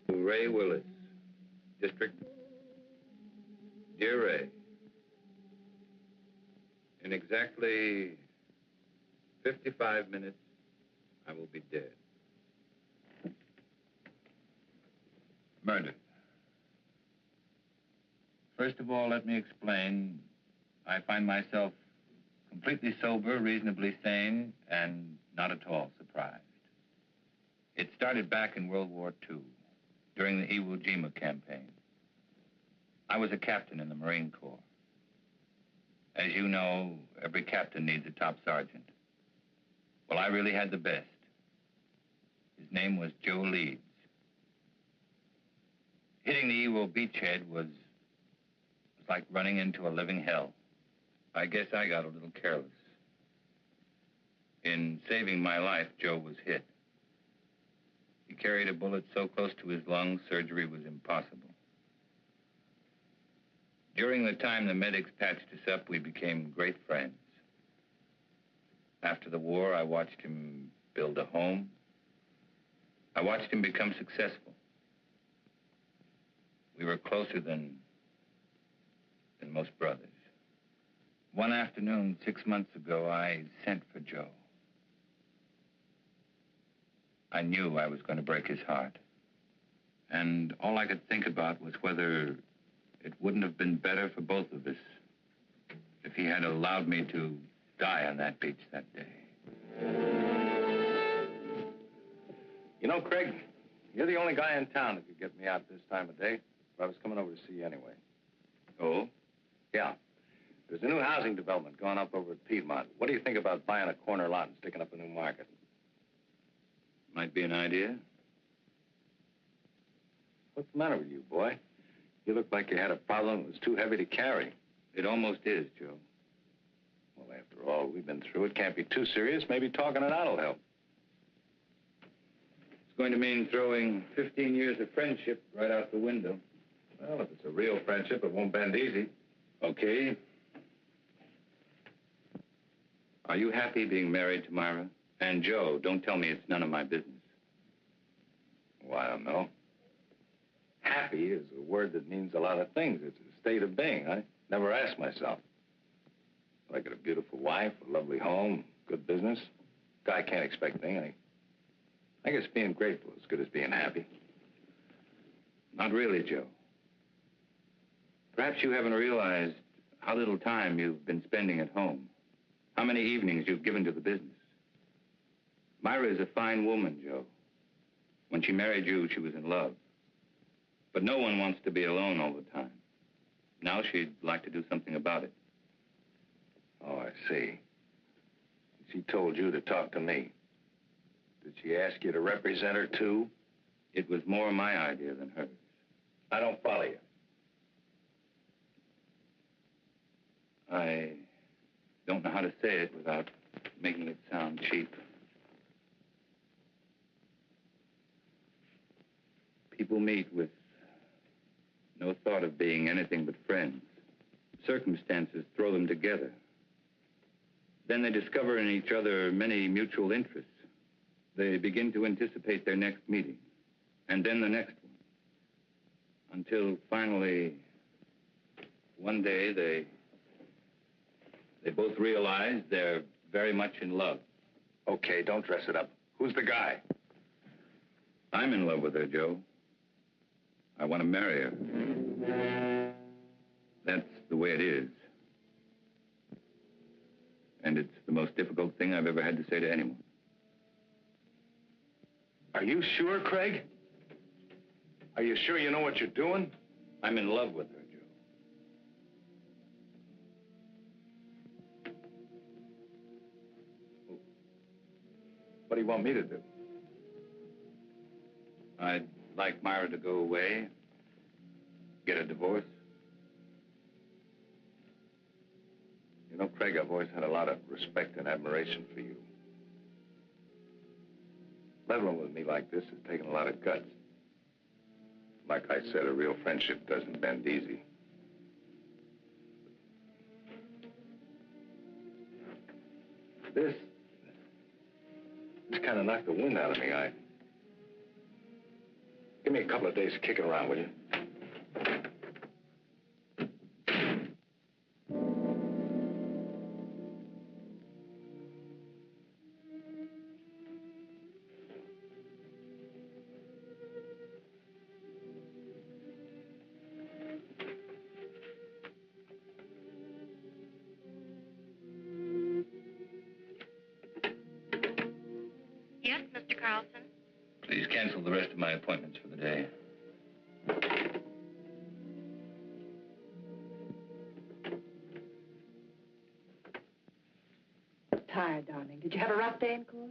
To Ray Willis, District. Dear Ray, in exactly 55 minutes, I will be dead. Murdered. First of all, let me explain. I find myself completely sober, reasonably sane, and not at all surprised. It started back in World War II, during the Iwo Jima campaign. I was a captain in the Marine Corps. As you know, every captain needs a top sergeant. Well, I really had the best. His name was Joe Leeds. Hitting the Iwo beachhead was like running into a living hell. I guess I got a little careless. In saving my life, Joe was hit. He carried a bullet so close to his lungs, surgery was impossible. During the time the medics patched us up, we became great friends. After the war, I watched him build a home. I watched him become successful. We were closer than most brothers. One afternoon, 6 months ago, I sent for Joe. I knew I was going to break his heart. And all I could think about was whether it wouldn't have been better for both of us if he had allowed me to die on that beach that day. You know, Craig, you're the only guy in town that could get me out this time of day. But I was coming over to see you anyway. Oh? Yeah. There's a new housing development going up over at Piedmont. What do you think about buying a corner lot and sticking up a new market? Might be an idea. What's the matter with you, boy? You look like you had a problem that was too heavy to carry. It almost is, Joe. Well, after all we've been through, it can't be too serious. Maybe talking it out will help. It's going to mean throwing 15 years of friendship right out the window. Well, if it's a real friendship, it won't bend easy. Okay. Are you happy being married to Myra? And Joe, don't tell me it's none of my business. Well, I don't know. Happy is a word that means a lot of things. It's a state of being. I never asked myself. I got a beautiful wife, a lovely home, good business. Guy can't expect anything. I guess being grateful is as good as being happy. Not really, Joe. Perhaps you haven't realized how little time you've been spending at home. How many evenings you've given to the business. Myra is a fine woman, Joe. When she married you, she was in love. But no one wants to be alone all the time. Now she'd like to do something about it. Oh, I see. She told you to talk to me. Did she ask you to represent her, too? It was more my idea than hers. I don't follow you. I don't know how to say it without making it sound cheap. People meet with no thought of being anything but friends. Circumstances throw them together. Then they discover in each other many mutual interests. They begin to anticipate their next meeting, and then the next one. Until finally, one day, they both realize they're very much in love. Okay, don't dress it up. Who's the guy? I'm in love with her, Joe. I want to marry her. That's the way it is. And it's the most difficult thing I've ever had to say to anyone. Are you sure, Craig? Are you sure you know what you're doing? I'm in love with her, Joe. What do you want me to do? I'd like Myra to go away, get a divorce. You know, Craig, I've always had a lot of respect and admiration for you. Leveling with me like this has taken a lot of guts. Like I said, a real friendship doesn't bend easy. It's kind of knocked the wind out of me. Give me a couple of days to kick it around, will you? Yes, Mr. Carlson? Please cancel the rest of my appointments for the day. Tired, darling. Did you have a rough day in court?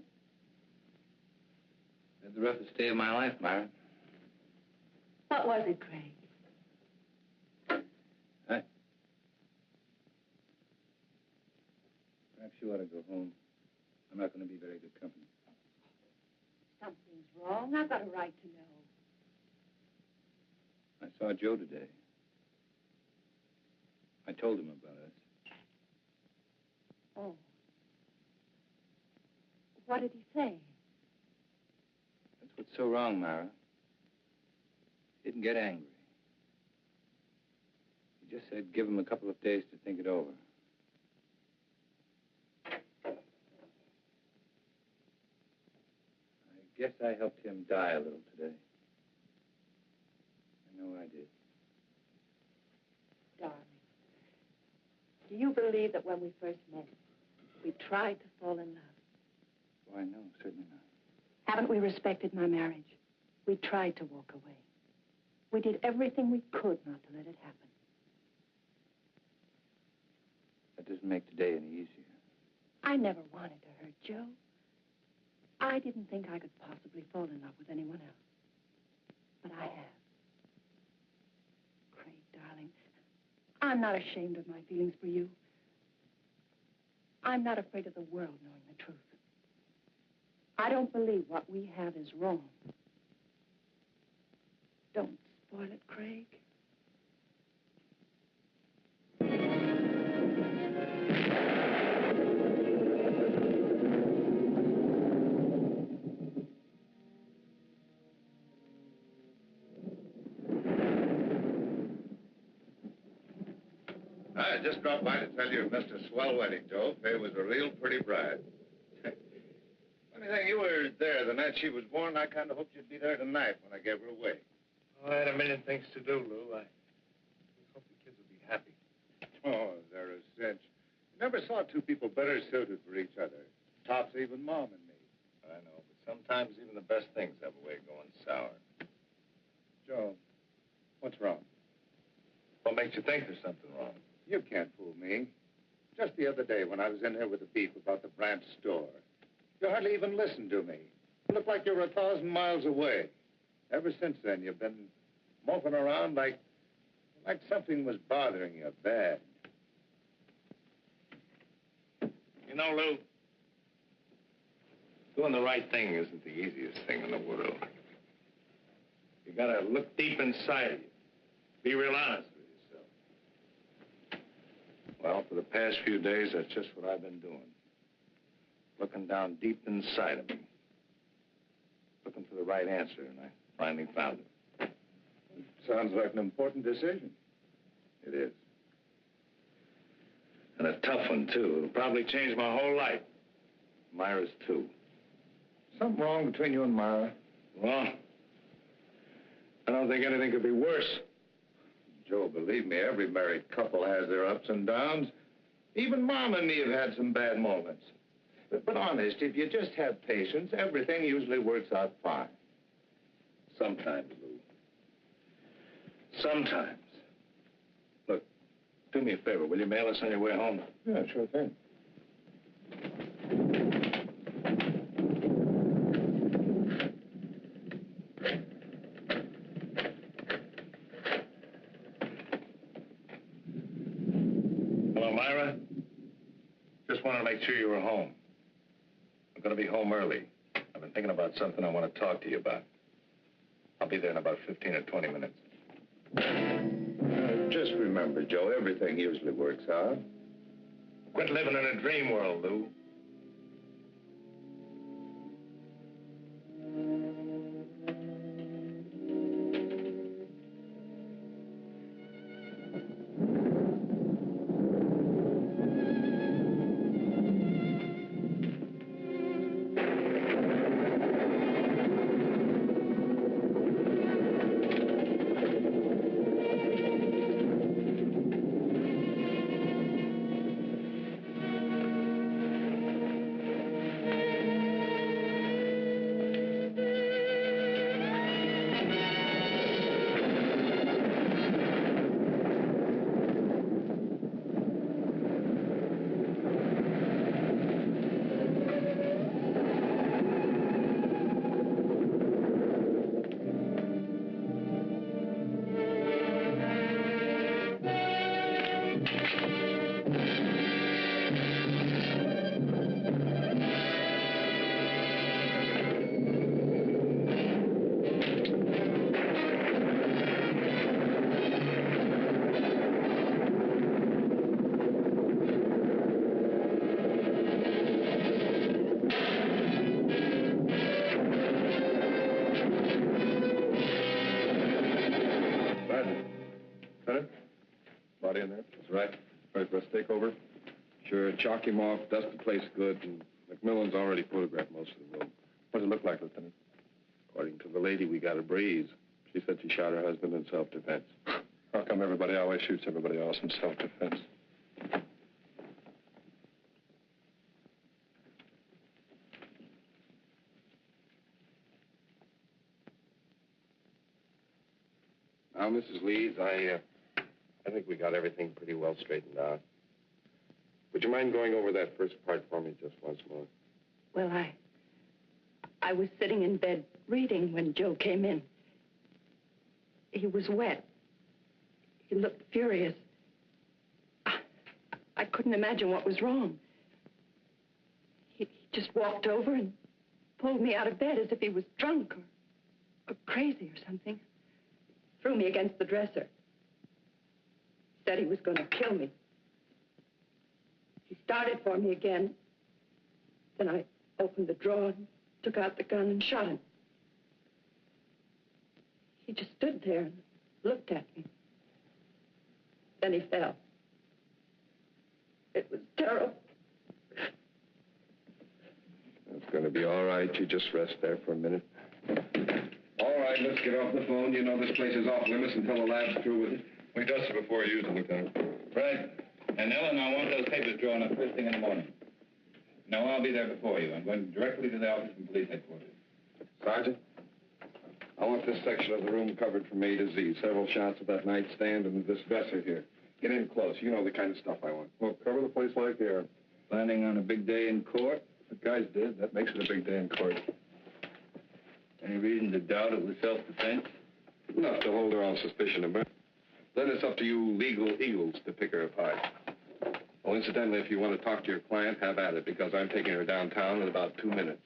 Had the roughest day of my life, Myra. What was it, Craig? Perhaps you ought to go home. I'm not going to be very good company. Something's wrong. I've got a right to know. I saw Joe today. I told him about us. Oh. What did he say? That's what's so wrong, Myra. He didn't get angry. He just said give him a couple of days to think it over. I guess I helped him die a little today. I know I did. Darling, do you believe that when we first met, we tried to fall in love? Why, no, certainly not. Haven't we respected my marriage? We tried to walk away. We did everything we could not to let it happen. That doesn't make today any easier. I never wanted to hurt Joe. I didn't think I could possibly fall in love with anyone else. But I have. Craig, darling, I'm not ashamed of my feelings for you. I'm not afraid of the world knowing the truth. I don't believe what we have is wrong. Don't spoil it, Craig. I just dropped by to tell you you missed a swell wedding, Joe. Faye was a real pretty bride. Funny thing, you were there the night she was born. I kind of hoped you'd be there tonight when I gave her away. Oh, I had a million things to do, Lou. I hope the kids will be happy. Oh, they're a cinch. Never saw two people better suited for each other. Tops even Mom and me. I know, but sometimes even the best things have a way of going sour. Joe, what's wrong? What makes you think there's something wrong? You can't fool me. Just the other day when I was in here with the beef about the Branch store, you hardly even listened to me. You looked like you were 1,000 miles away. Ever since then, you've been moping around like something was bothering you bad. You know, Lou, doing the right thing isn't the easiest thing in the world. You gotta look deep inside of you. Be real honest with yourself. Well, for the past few days, that's just what I've been doing. Looking down deep inside of me. Looking for the right answer, and I finally found it. Sounds like an important decision. It is. And a tough one, too. It'll probably change my whole life. Myra's, too. Something wrong between you and Myra? Well, I don't think anything could be worse. Joe, believe me, every married couple has their ups and downs. Even Mom and me have had some bad moments. But honest, if you just have patience, everything usually works out fine. Sometimes, Lou. Sometimes. Look, do me a favor. Will you mail us on your way home? Yeah, sure thing. Hello, Myra. Just wanted to make sure you were home. I'm going to be home early. I've been thinking about something I want to talk to you about. I'll be there in about 15 or 20 minutes. Just remember, Joe, everything usually works out. Quit living in a dream world, Lou. That's right. First, let's take over. Sure, chalk him off, dust the place good, and McMillan's already photographed most of the room. What does it look like, Lieutenant? According to the lady, we got a breeze. She said she shot her husband in self-defense. How come everybody always shoots everybody else in self-defense? Now, Mrs. Leeds, I think we got everything pretty well straightened out. Would you mind going over that first part for me just once more? Well, I was sitting in bed reading when Joe came in. He was wet. He looked furious. I couldn't imagine what was wrong. He just walked over and pulled me out of bed as if he was drunk or crazy or something. Threw me against the dresser. Said he was going to kill me. He started for me again. Then I opened the drawer and took out the gun and shot him. He just stood there and looked at me. Then he fell. It was terrible. That's going to be all right. You just rest there for a minute. All right, let's get off the phone. You know this place is off limits until the lab's through with it. We dust it before you use it, Lieutenant. Right. And Ellen, I want those papers drawn up first thing in the morning. No, I'll be there before you. I'm going directly to the office from police headquarters. Sergeant, I want this section of the room covered from A to Z. Several shots of that nightstand and this dresser here. Get in close. You know the kind of stuff I want. Well, cover the place like air. Planning on a big day in court? The guy's dead. That makes it a big day in court. Any reason to doubt it was self-defense? Enough to hold her on suspicion of murder. Then it's up to you legal eagles to pick her apart. Oh, incidentally, if you want to talk to your client, have at it, because I'm taking her downtown in about 2 minutes.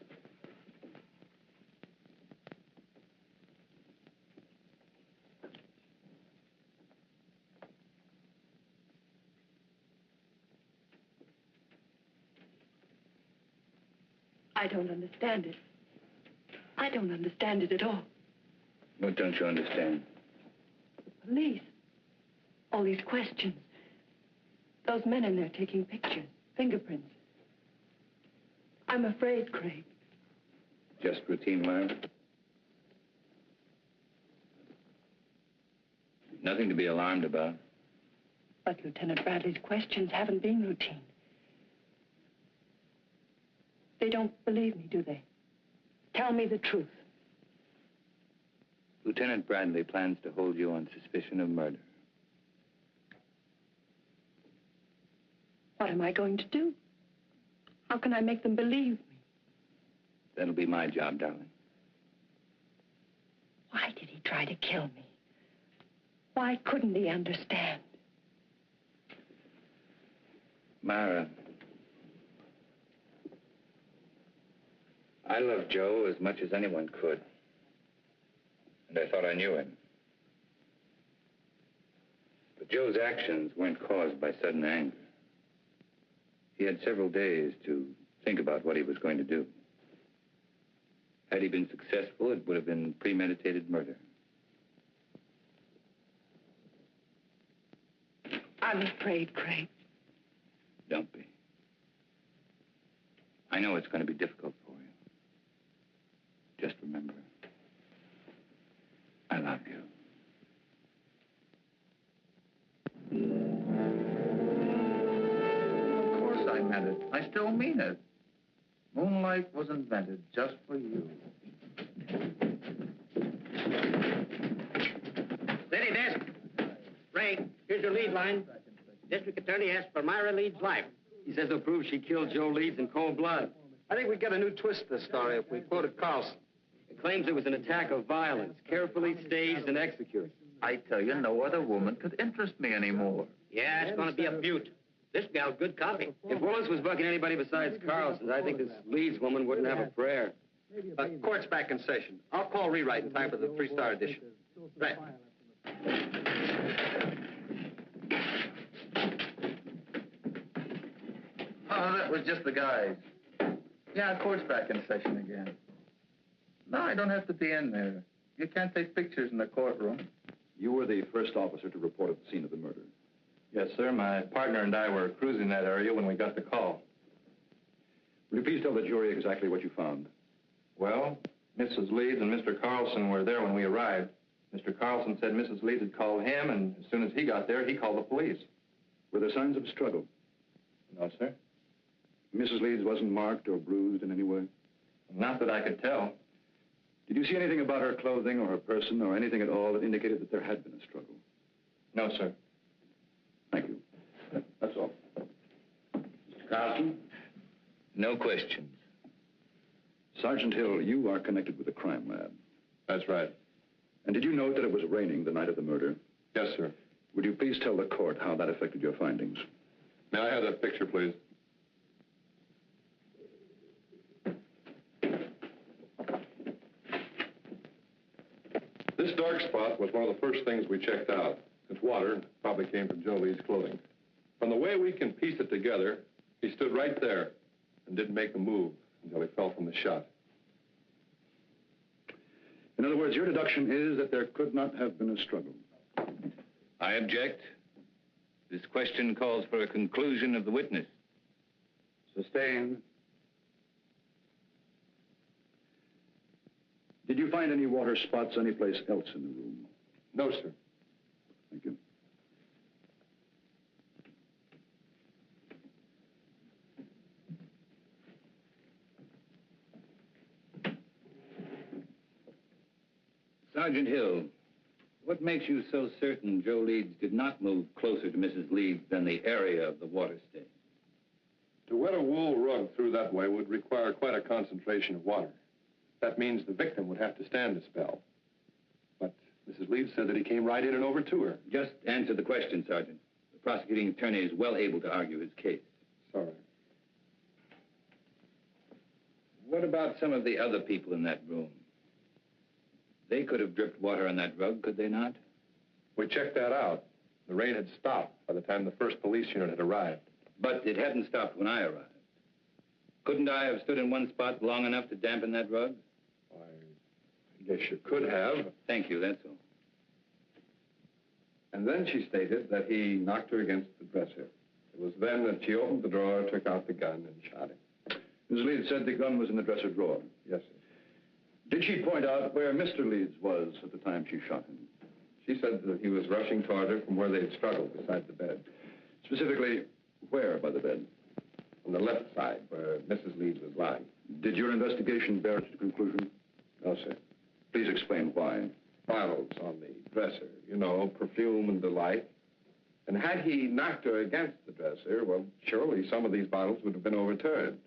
I don't understand it. I don't understand it at all. What don't you understand? The police. All these questions. Those men in there taking pictures, fingerprints. I'm afraid, Craig. Just routine, Myra? Nothing to be alarmed about. But Lieutenant Bradley's questions haven't been routine. They don't believe me, do they? Tell me the truth. Lieutenant Bradley plans to hold you on suspicion of murder. What am I going to do? How can I make them believe me? That'll be my job, darling. Why did he try to kill me? Why couldn't he understand? Myra, I love Joe as much as anyone could. And I thought I knew him. But Joe's actions weren't caused by sudden anger. He had several days to think about what he was going to do. Had he been successful, it would have been premeditated murder. I'm afraid, Craig. Don't be. I know it's going to be difficult for you. Just remember, I love you. Of course I meant it. I still mean it. Moonlight was invented just for you. Steady, desk. Frank, here's your lead line. District Attorney asks for Myra Leeds' life. He says they'll prove she killed Joe Leeds in cold blood. I think we get a new twist to this story if we quoted Carlson. It claims it was an attack of violence, carefully staged and executed. I tell you, no other woman could interest me anymore. Yeah, it's going to be a beaut. This gal's good copy. If Willis was bucking anybody besides Carlson, I think this Leeds woman wouldn't have a prayer. Court's back in session. I'll call rewrite in time for the 3-star edition. Right. Oh, that was just the guys. Yeah, court's back in session again. No, I don't have to be in there. You can't take pictures in the courtroom. You were the first officer to report at the scene of the murder. Yes, sir. My partner and I were cruising that area when we got the call. Will you please tell the jury exactly what you found? Well, Mrs. Leeds and Mr. Carlson were there when we arrived. Mr. Carlson said Mrs. Leeds had called him, and as soon as he got there, he called the police. Were there signs of struggle? No, sir. Mrs. Leeds wasn't marked or bruised in any way? Not that I could tell. Did you see anything about her clothing or her person or anything at all that indicated that there had been a struggle? No, sir. Thank you. That's all. Mr. Carlson? No questions. Sergeant Hill, you are connected with the crime lab. That's right. And did you note that it was raining the night of the murder? Yes, sir. Would you please tell the court how that affected your findings? May I have that picture, please? This dark spot was one of the first things we checked out. Its water probably came from Joe Leeds' clothing. From the way we can piece it together, he stood right there and didn't make a move until he fell from the shot. In other words, your deduction is that there could not have been a struggle. I object. This question calls for a conclusion of the witness. Sustained. Did you find any water spots anyplace else in the room? No, sir. Thank you. Sergeant Hill, what makes you so certain Joe Leeds did not move closer to Mrs. Leeds than the area of the water stain? To wet a wool rug through that way would require quite a concentration of water. That means the victim would have to stand a spell. But Mrs. Leeds said that he came right in and over to her. Just answer the question, Sergeant. The prosecuting attorney is well able to argue his case. Sorry. What about some of the other people in that room? They could have dripped water on that rug, could they not? We checked that out. The rain had stopped by the time the first police unit had arrived. But it hadn't stopped when I arrived. Couldn't I have stood in one spot long enough to dampen that rug? Why, I guess you could have. Thank you, that's all. And then she stated that he knocked her against the dresser. It was then that she opened the drawer, took out the gun, and shot him. Ms. Leeds said the gun was in the dresser drawer. Yes, sir. Did she point out where Mr. Leeds was at the time she shot him? She said that he was rushing toward her from where they had struggled beside the bed. Specifically, where by the bed? On the left side, where Mrs. Leeds was lying. Did your investigation bear it to conclusion? No, sir. Please explain why. Bottles on the dresser, you know, perfume and the like. And had he knocked her against the dresser, well, surely some of these bottles would have been overturned.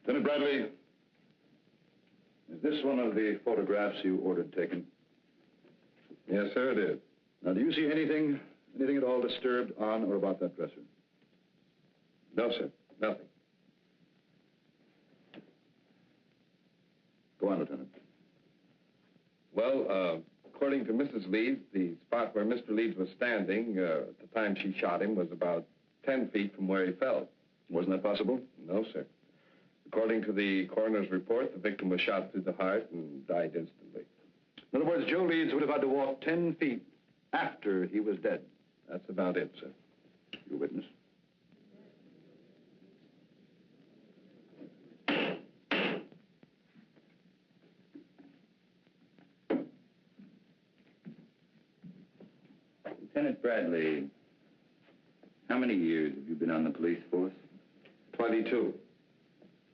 Lieutenant Bradley, is this one of the photographs you ordered taken? Yes, sir, it is. Now, do you see anything at all disturbed on or about that dresser? No, sir, nothing. Go on, Lieutenant. Well, according to Mrs. Leeds, the spot where Mr. Leeds was standing at the time she shot him was about 10 feet from where he fell. Wasn't that possible? No, sir. According to the coroner's report, the victim was shot through the heart and died instantly. In other words, Joe Leeds would have had to walk 10 feet after he was dead. That's about it, sir. Your witness? Lieutenant Bradley, how many years have you been on the police force? 22.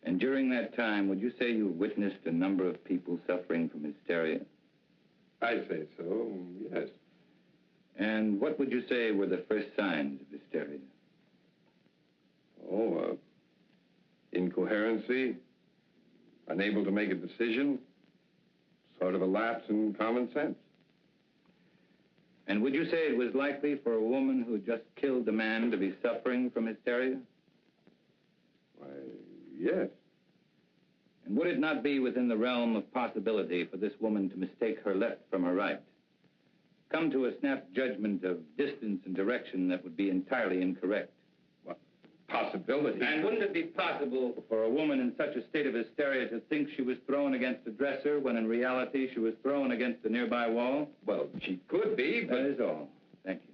And during that time, would you say you witnessed a number of people suffering from hysteria? I'd say so, yes. And what would you say were the first signs of hysteria? Oh, incoherency, unable to make a decision, sort of a lapse in common sense. And would you say it was likely for a woman who had just killed a man to be suffering from hysteria? Why, yes. And would it not be within the realm of possibility for this woman to mistake her left from her right? Come to a snap judgment of distance and direction that would be entirely incorrect? Well, possibility. And wouldn't it be possible for a woman in such a state of hysteria to think she was thrown against a dresser when in reality she was thrown against a nearby wall? Well, she could be, but... That is all. Thank you.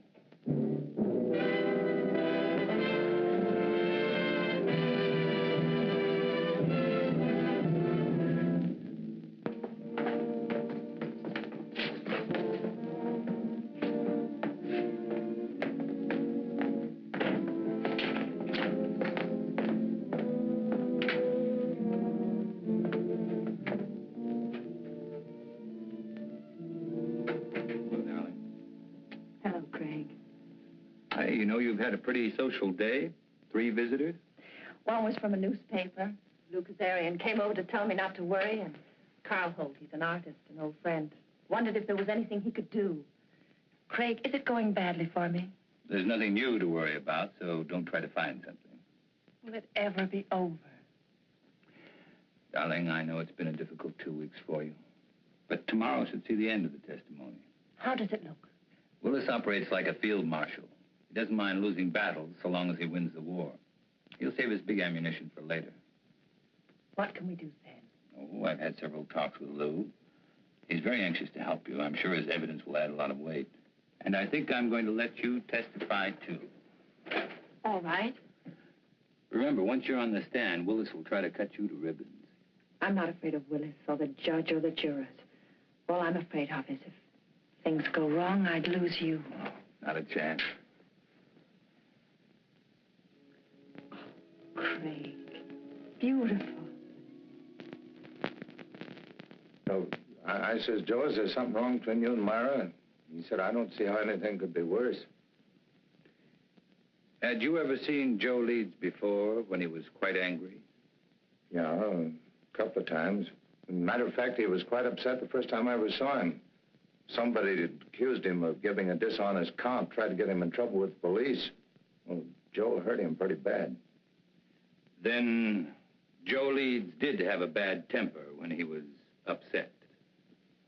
You know, you've had a pretty social day. 3 visitors. One was from a newspaper. Lou Kazarian came over to tell me not to worry, and Carl Holt, he's an artist, an old friend. Wondered if there was anything he could do. Craig, is it going badly for me? There's nothing new to worry about, so don't try to find something. Will it ever be over? Darling, I know it's been a difficult 2 weeks for you. But tomorrow should see the end of the testimony. How does it look? Willis operates like a field marshal. He doesn't mind losing battles so long as he wins the war. He'll save his big ammunition for later. What can we do then? Oh, I've had several talks with Lou. He's very anxious to help you. I'm sure his evidence will add a lot of weight. And I think I'm going to let you testify, too. All right. Remember, once you're on the stand, Willis will try to cut you to ribbons. I'm not afraid of Willis or the judge or the jurors. All I'm afraid of is if things go wrong, I'd lose you. Oh, not a chance. Craig. Beautiful. So I says, Joe, is there something wrong between you and Myra? He said, I don't see how anything could be worse. Had you ever seen Joe Leeds before when he was quite angry? Yeah, a couple of times. Matter of fact, he was quite upset the first time I ever saw him. Somebody had accused him of giving a dishonest count, tried to get him in trouble with the police. Well, Joe hurt him pretty bad. Then Joe Leeds did have a bad temper when he was upset.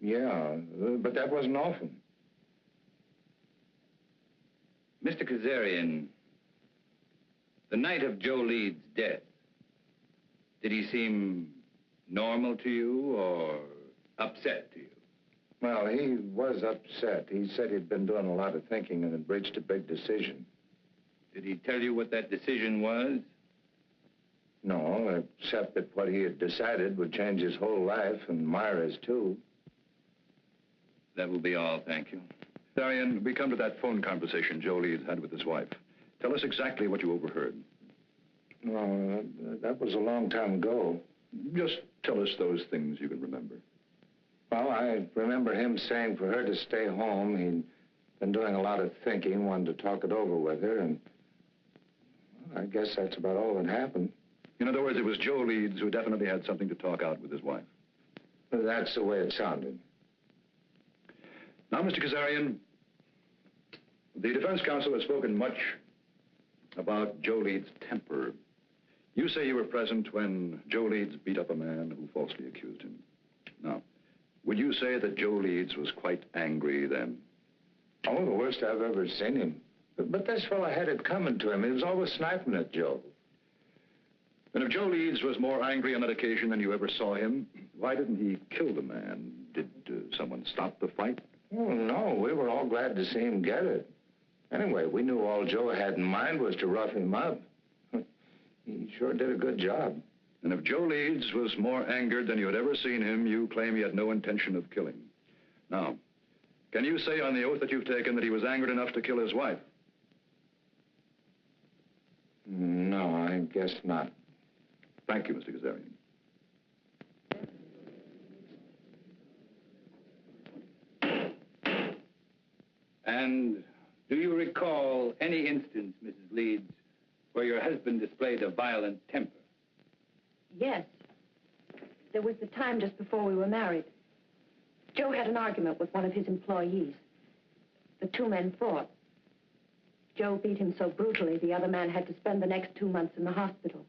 Yeah, but that wasn't often. Mr. Kazarian, the night of Joe Leeds' death, did he seem normal to you or upset to you? Well, he was upset. He said he'd been doing a lot of thinking and had reached a big decision. Did he tell you what that decision was? No, except that what he had decided would change his whole life, and Myra's, too. That will be all, thank you. Darian, we come to that phone conversation Joe Leeds had with his wife. Tell us exactly what you overheard. No, that was a long time ago. Just tell us those things you can remember. Well, I remember him saying for her to stay home. He'd been doing a lot of thinking, wanted to talk it over with her, and well, I guess that's about all that happened. In other words, it was Joe Leeds who definitely had something to talk out with his wife. That's the way it sounded. Now, Mr. Kazarian, the defense counsel has spoken much about Joe Leeds' temper. You say you were present when Joe Leeds beat up a man who falsely accused him. Now, would you say that Joe Leeds was quite angry then? Oh, the worst I've ever seen him. But this fellow had it coming to him. He was always sniping at Joe. And if Joe Leeds was more angry on that occasion than you ever saw him, why didn't he kill the man? Did someone stop the fight? Oh, no, we were all glad to see him get it. Anyway, we knew all Joe had in mind was to rough him up. He sure did a good job. And if Joe Leeds was more angered than you had ever seen him, you claim he had no intention of killing. Now, can you say on the oath that you've taken that he was angered enough to kill his wife? No, I guess not. Thank you, Mr. Kazarian. And do you recall any instance, Mrs. Leeds, where your husband displayed a violent temper? Yes. There was the time just before we were married. Joe had an argument with one of his employees. The 2 men fought. Joe beat him so brutally, the other man had to spend the next 2 months in the hospital.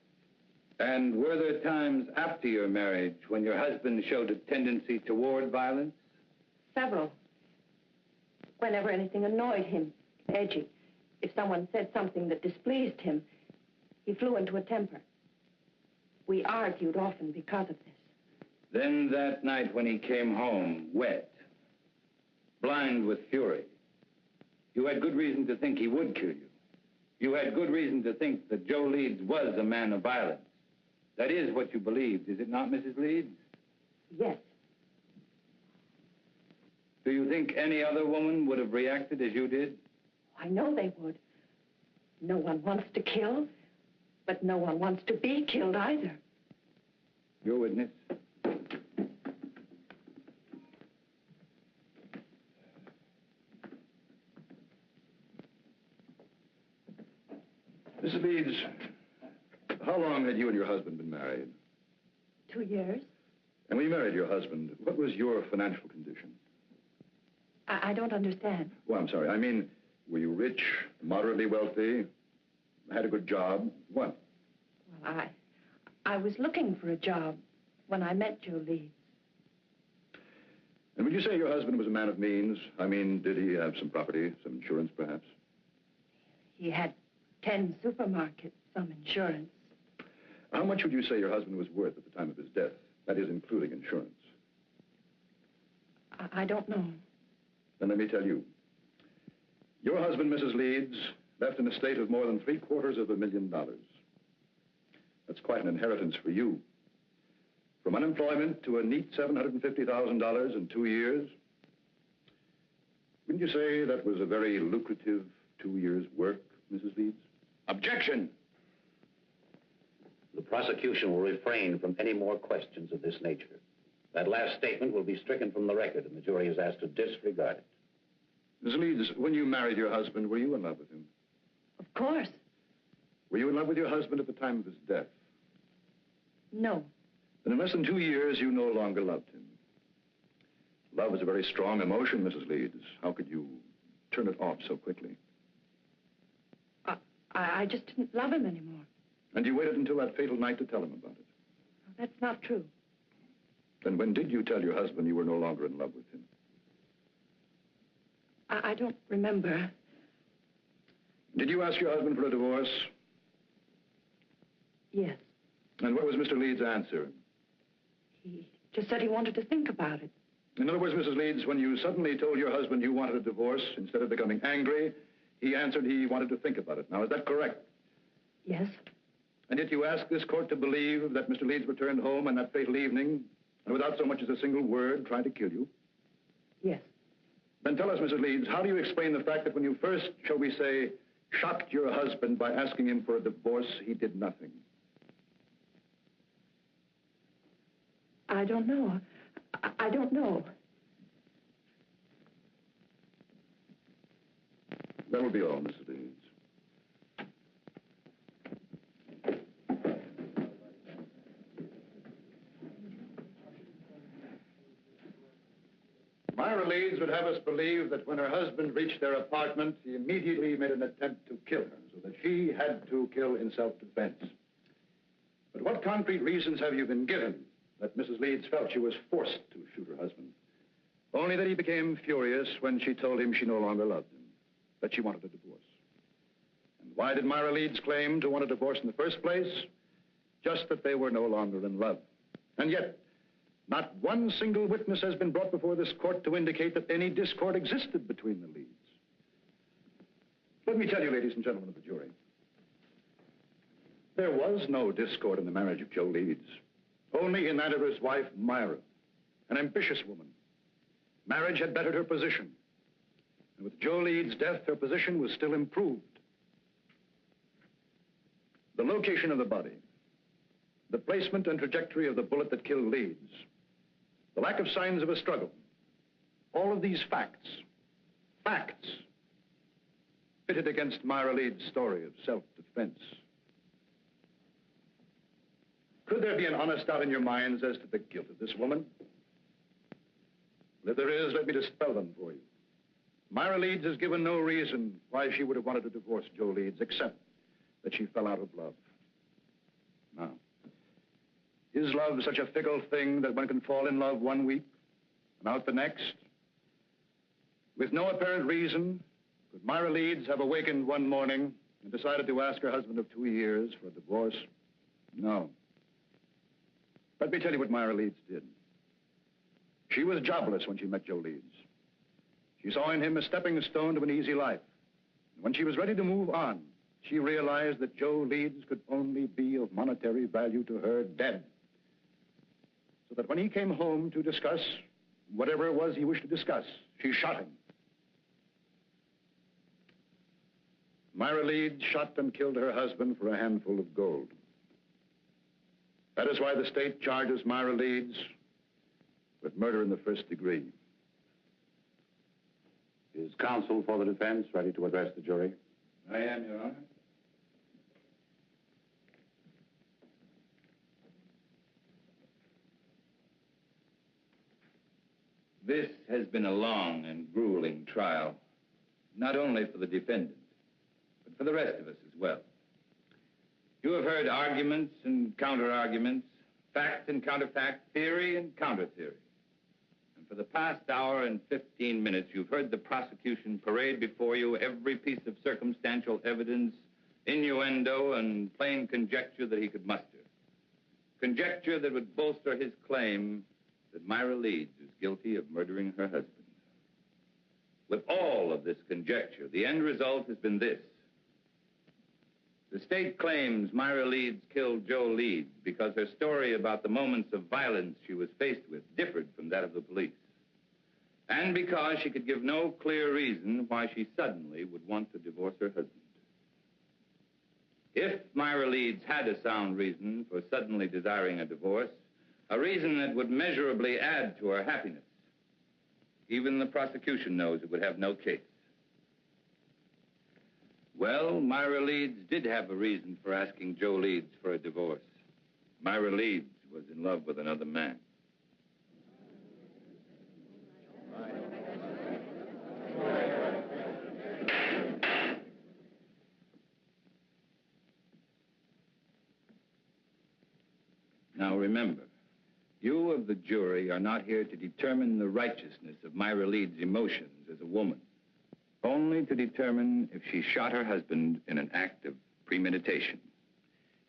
And were there times after your marriage when your husband showed a tendency toward violence? Several. Whenever anything annoyed him, edgy. If someone said something that displeased him, He flew into a temper. We argued often because of this. Then that night when he came home, wet, blind with fury, you had good reason to think he would kill you. You had good reason to think that Joe Leeds was a man of violence. That is what you believed, is it not, Mrs. Leeds? Yes. Do you think any other woman would have reacted as you did? I know they would. No one wants to kill, but no one wants to be killed either. Your witness. Mrs. Leeds, how long had you and your husband been married? 2 years. And when you married your husband, what was your financial condition? I don't understand. Well, I'm sorry. I mean, were you rich, moderately wealthy, had a good job? What? Well, I was looking for a job when I met Joe Leeds. And would you say your husband was a man of means? I mean, did he have some property, some insurance, perhaps? He had 10 supermarkets, some insurance. How much would you say your husband was worth at the time of his death? That is, including insurance. I don't know. Then let me tell you. Your husband, Mrs. Leeds, left an estate of more than $750,000. That's quite an inheritance for you. From unemployment to a neat $750,000 in 2 years. Wouldn't you say that was a very lucrative 2 years' work, Mrs. Leeds? Objection! The prosecution will refrain from any more questions of this nature. That last statement will be stricken from the record, and the jury is asked to disregard it. Mrs. Leeds, when you married your husband, were you in love with him? Of course. Were you in love with your husband at the time of his death? No. Then in less than 2 years, you no longer loved him. Love is a very strong emotion, Mrs. Leeds. How could you turn it off so quickly? I just didn't love him anymore. And you waited until that fatal night to tell him about it? That's not true. Then when did you tell your husband you were no longer in love with him? I don't remember. Did you ask your husband for a divorce? Yes. And what was Mr. Leeds' answer? He just said he wanted to think about it. In other words, Mrs. Leeds, when you suddenly told your husband you wanted a divorce, instead of becoming angry, he answered he wanted to think about it. Now, is that correct? Yes. And yet you asked this court to believe that Mr. Leeds returned home on that fatal evening, and without so much as a single word, tried to kill you? Yes. Then tell us, Mrs. Leeds, how do you explain the fact that when you first, shall we say, shocked your husband by asking him for a divorce, he did nothing? I don't know. I don't know. That will be all, Mrs. Leeds. Myra Leeds would have us believe that when her husband reached their apartment, he immediately made an attempt to kill her, so that she had to kill in self-defense. But what concrete reasons have you been given that Mrs. Leeds felt she was forced to shoot her husband? Only that he became furious when she told him she no longer loved him, that she wanted a divorce. And why did Myra Leeds claim to want a divorce in the first place? Just that they were no longer in love. And yet, not one single witness has been brought before this court to indicate that any discord existed between the Leeds. Let me tell you, ladies and gentlemen of the jury, there was no discord in the marriage of Joe Leeds, only in that of his wife, Myra, an ambitious woman. Marriage had bettered her position, and with Joe Leeds' death, her position was still improved. The location of the body, the placement and trajectory of the bullet that killed Leeds, the lack of signs of a struggle, all of these facts, pitted against Myra Leeds' story of self-defense. Could there be an honest doubt in your minds as to the guilt of this woman? Well, if there is, let me dispel them for you. Myra Leeds has given no reason why she would have wanted to divorce Joe Leeds, except that she fell out of love. Now, is love such a fickle thing that one can fall in love one week and out the next? With no apparent reason, could Myra Leeds have awakened one morning and decided to ask her husband of 2 years for a divorce? No. Let me tell you what Myra Leeds did. She was jobless when she met Joe Leeds. She saw in him a stepping stone to an easy life. And when she was ready to move on, she realized that Joe Leeds could only be of monetary value to her dead. So that when he came home to discuss whatever it was he wished to discuss, she shot him. Myra Leeds shot and killed her husband for a handful of gold. That is why the state charges Myra Leeds with murder in the first degree. Is counsel for the defense ready to address the jury? I am, Your Honor. This has been a long and grueling trial, not only for the defendant, but for the rest of us as well. You have heard arguments and counter-arguments, fact and counterfact, theory and counter-theory. And for the past hour and 15 minutes, you've heard the prosecution parade before you every piece of circumstantial evidence, innuendo, and plain conjecture that he could muster. Conjecture that would bolster his claim that Myra Leeds is guilty of murdering her husband. With all of this conjecture, the end result has been this. The state claims Myra Leeds killed Joe Leeds because her story about the moments of violence she was faced with differed from that of the police. And because she could give no clear reason why she suddenly would want to divorce her husband. If Myra Leeds had a sound reason for suddenly desiring a divorce, a reason that would measurably add to her happiness, even the prosecution knows it would have no case. Well, Myra Leeds did have a reason for asking Joe Leeds for a divorce. Myra Leeds was in love with another man. Now remember, you of the jury are not here to determine the righteousness of Myra Leeds' emotions as a woman. Only to determine if she shot her husband in an act of premeditation.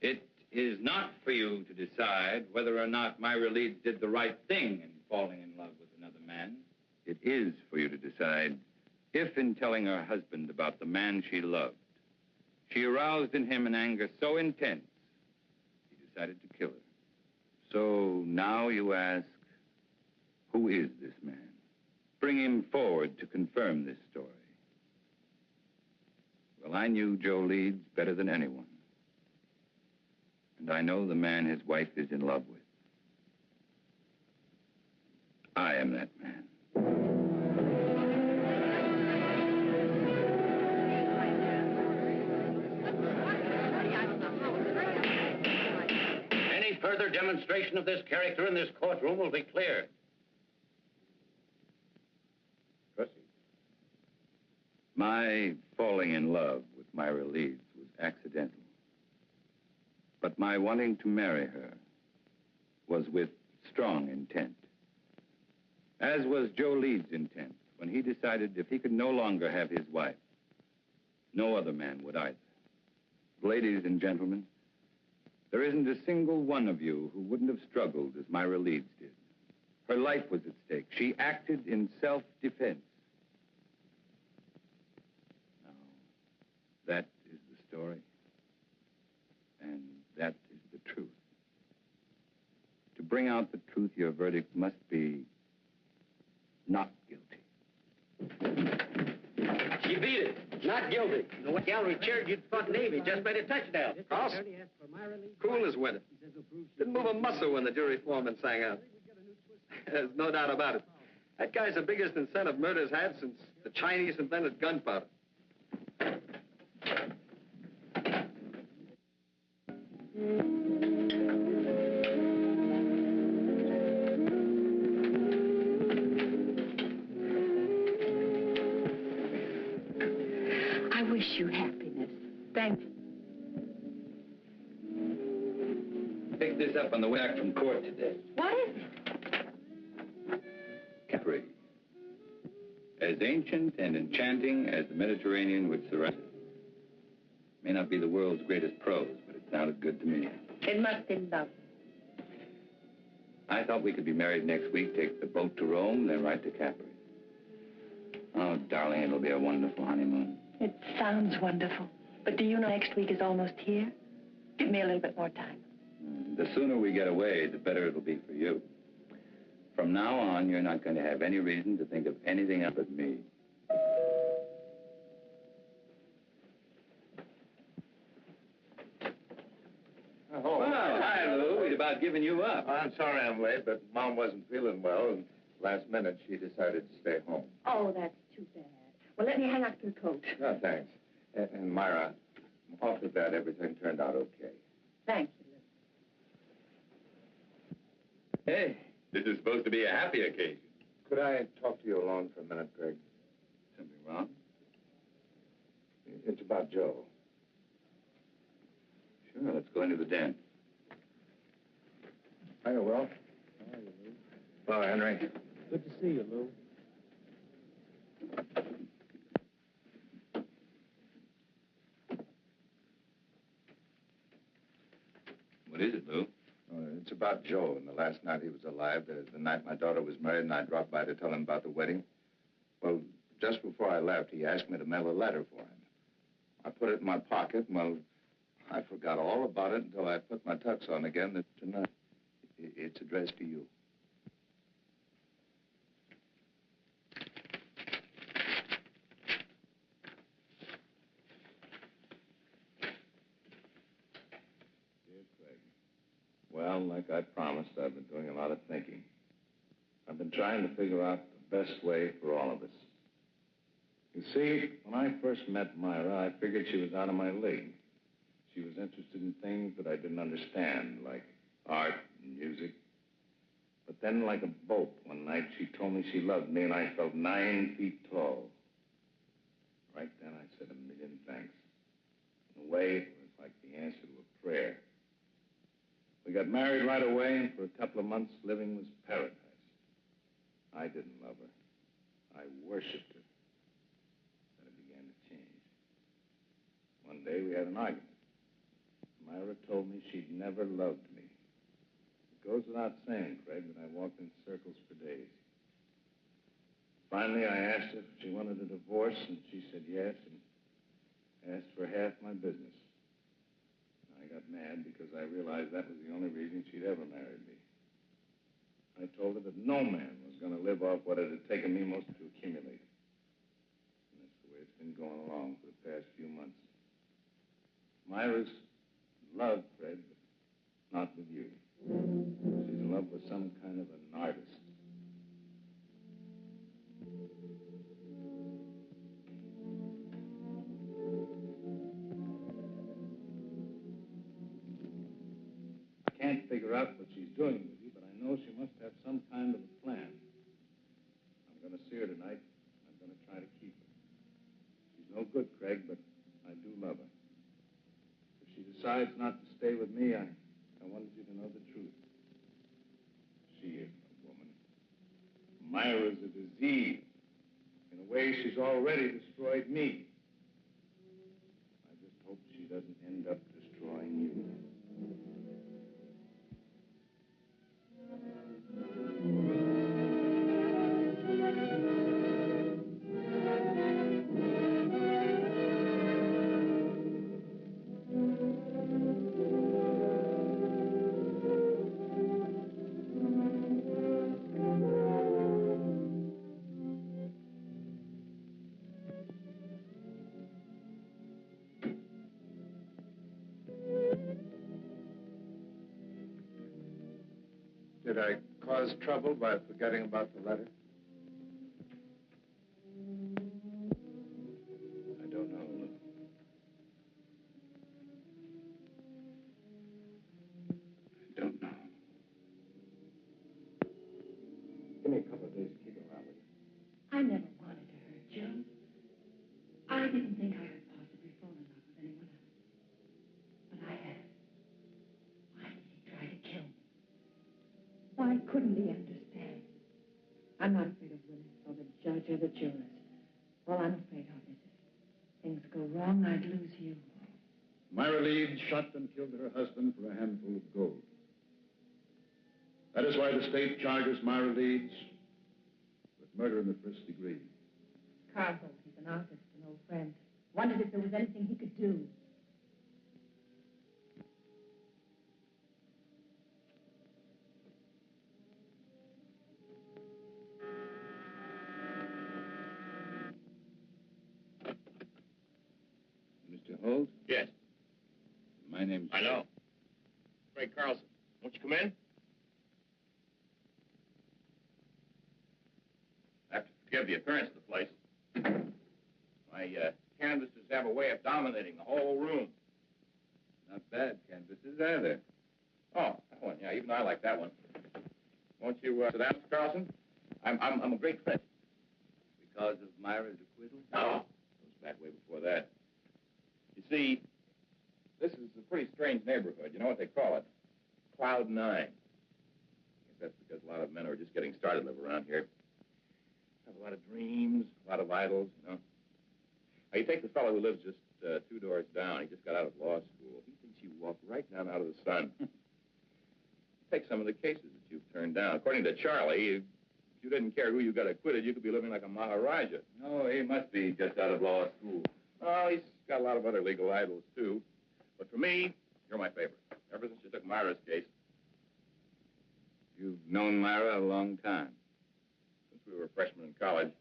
It is not for you to decide whether or not Myra Leeds did the right thing in falling in love with another man. It is for you to decide if, in telling her husband about the man she loved, she aroused in him an anger so intense, he decided to kill her. So now you ask, who is this man? Bring him forward to confirm this story. Well, I knew Joe Leeds better than anyone. And I know the man his wife is in love with. I am that man. Any further demonstration of this character in this courtroom will be clear. My falling in love with Myra Leeds was accidental. But my wanting to marry her was with strong intent. As was Joe Leeds' intent when he decided if he could no longer have his wife, no other man would either. Ladies and gentlemen, there isn't a single one of you who wouldn't have struggled as Myra Leeds did. Her life was at stake. She acted in self-defense. That is the story. And that is the truth. To bring out the truth, your verdict must be not guilty. She beat it. Not guilty. You know what gallery chaired you'd thought Navy just made a touchdown. Carlson? Cool as winter. Didn't move a muscle when the jury foreman sang out. There's no doubt about it. That guy's the biggest incentive murder's had since the Chinese invented gunpowder. I wish you happiness. Thank you. Picked this up on the way back from court today. What is it? Capri. As ancient and enchanting as the Mediterranean which surrounds it. May not be the world's greatest prose, but it sounded good to me. It must be lovely. I thought we could be married next week, take the boat to Rome, then right to Capri. Oh, darling, it'll be a wonderful honeymoon. It sounds wonderful. But do you know next week is almost here? Give me a little bit more time. The sooner we get away, the better it'll be for you. From now on, you're not going to have any reason to think of anything else but me. Oh, well, hi, Lou. We'd about given you up. I'm sorry I'm late, but Mom wasn't feeling well, and last minute she decided to stay home. Oh, that's too bad. Well, let me hang up your coat. No, thanks. And Myra, I'm awfully glad everything turned out okay. Thank you, Hey, this is supposed to be a happy occasion. Could I talk to you alone for a minute, Greg? Something wrong? It's about Joe. Sure, let's go into the den. Hiya, Will. How are you, Lou? Hello, Henry. Good to see you, Lou. What is it, Lou? It's about Joe and the last night he was alive, the night my daughter was married, and I dropped by to tell him about the wedding. Well, just before I left, he asked me to mail a letter for him. I put it in my pocket, and, well, I forgot all about it until I put my tux on again tonight. It's addressed to you. Dear Craig, well, like I promised, I've been doing a lot of thinking. I've been trying to figure out the best way for all of us. You see, when I first met Myra, I figured she was out of my league. She was interested in things that I didn't understand, like art and music. But then, like a bolt, one night, she told me she loved me, and I felt 9 feet tall. Right then, I said a million thanks. In a way, it was like the answer to a prayer. We got married right away, and for a couple of months, living was paradise. I didn't love her. I worshipped her. Then it began to change. One day, we had an argument. Myra told me she'd never loved me. It goes without saying, Craig, that I walked in circles for days. Finally, I asked her if she wanted a divorce, and she said yes, and asked for half my business. I got mad because I realized that was the only reason she'd ever married me. I told her that no man was going to live off what it had taken me most to accumulate. And that's the way it's been going along for the past few months. Myra's in love, Fred, but not with you. She's in love with some kind of an artist. I can't figure out what she's doing with you, but I know she must have some kind of a plan. I'm going to see her tonight. I'm going to try to keep her. She's no good, Craig, but I do love her. If she decides not to stay with me, I wanted you to know the truth. She isn't a woman. Myra's a disease. In a way, she's already destroyed me. I just hope she doesn't end up destroying you. Did I cause trouble by forgetting about the letter? I don't know. I don't know. Give me a couple of days to keep around with you. I never wanted to hurt Joe. I didn't think I could possibly fall in love with anyone else. But I have. Why did he try to kill me? Why couldn't he understand? I'm not afraid of Willis or the judge or the jurors. All I'm afraid of is if things go wrong, I'd lose you. Myra Leeds shot and killed her husband for a handful of gold. That is why the state charges Myra Leeds with murder in the first degree. Carlson, he's an artist, an old friend. Wondered if there was anything he could do. Mr. Holt? Yes. My name's... I know. Frank Carlson. Won't you come in? I have to forgive the appearance of the place. My canvases have a way of dominating the whole room. Not bad canvases either. Oh, that one. Yeah, even I like that one. Won't you sit down, Mr. Carlson? I'm a great fan. Because of Myra's acquittal? No. It goes back way before that. You see, this is a pretty strange neighborhood. You know what they call it? Cloud 9. I guess that's because a lot of men who are just getting started live around here. Have a lot of dreams, a lot of idols, you know. Now, you take the fellow who lives just 2 doors down. He just got out of law school. He thinks you walk right down out of the sun. Take some of the cases that you've turned down. According to Charlie, if you didn't care who you got acquitted, you could be living like a Maharaja. Oh, he must be just out of law school. Oh, he's got a lot of other legal idols, too. But for me, you're my favorite. Ever since you took Myra's case. You've known Myra a long time. Since we were freshmen in college.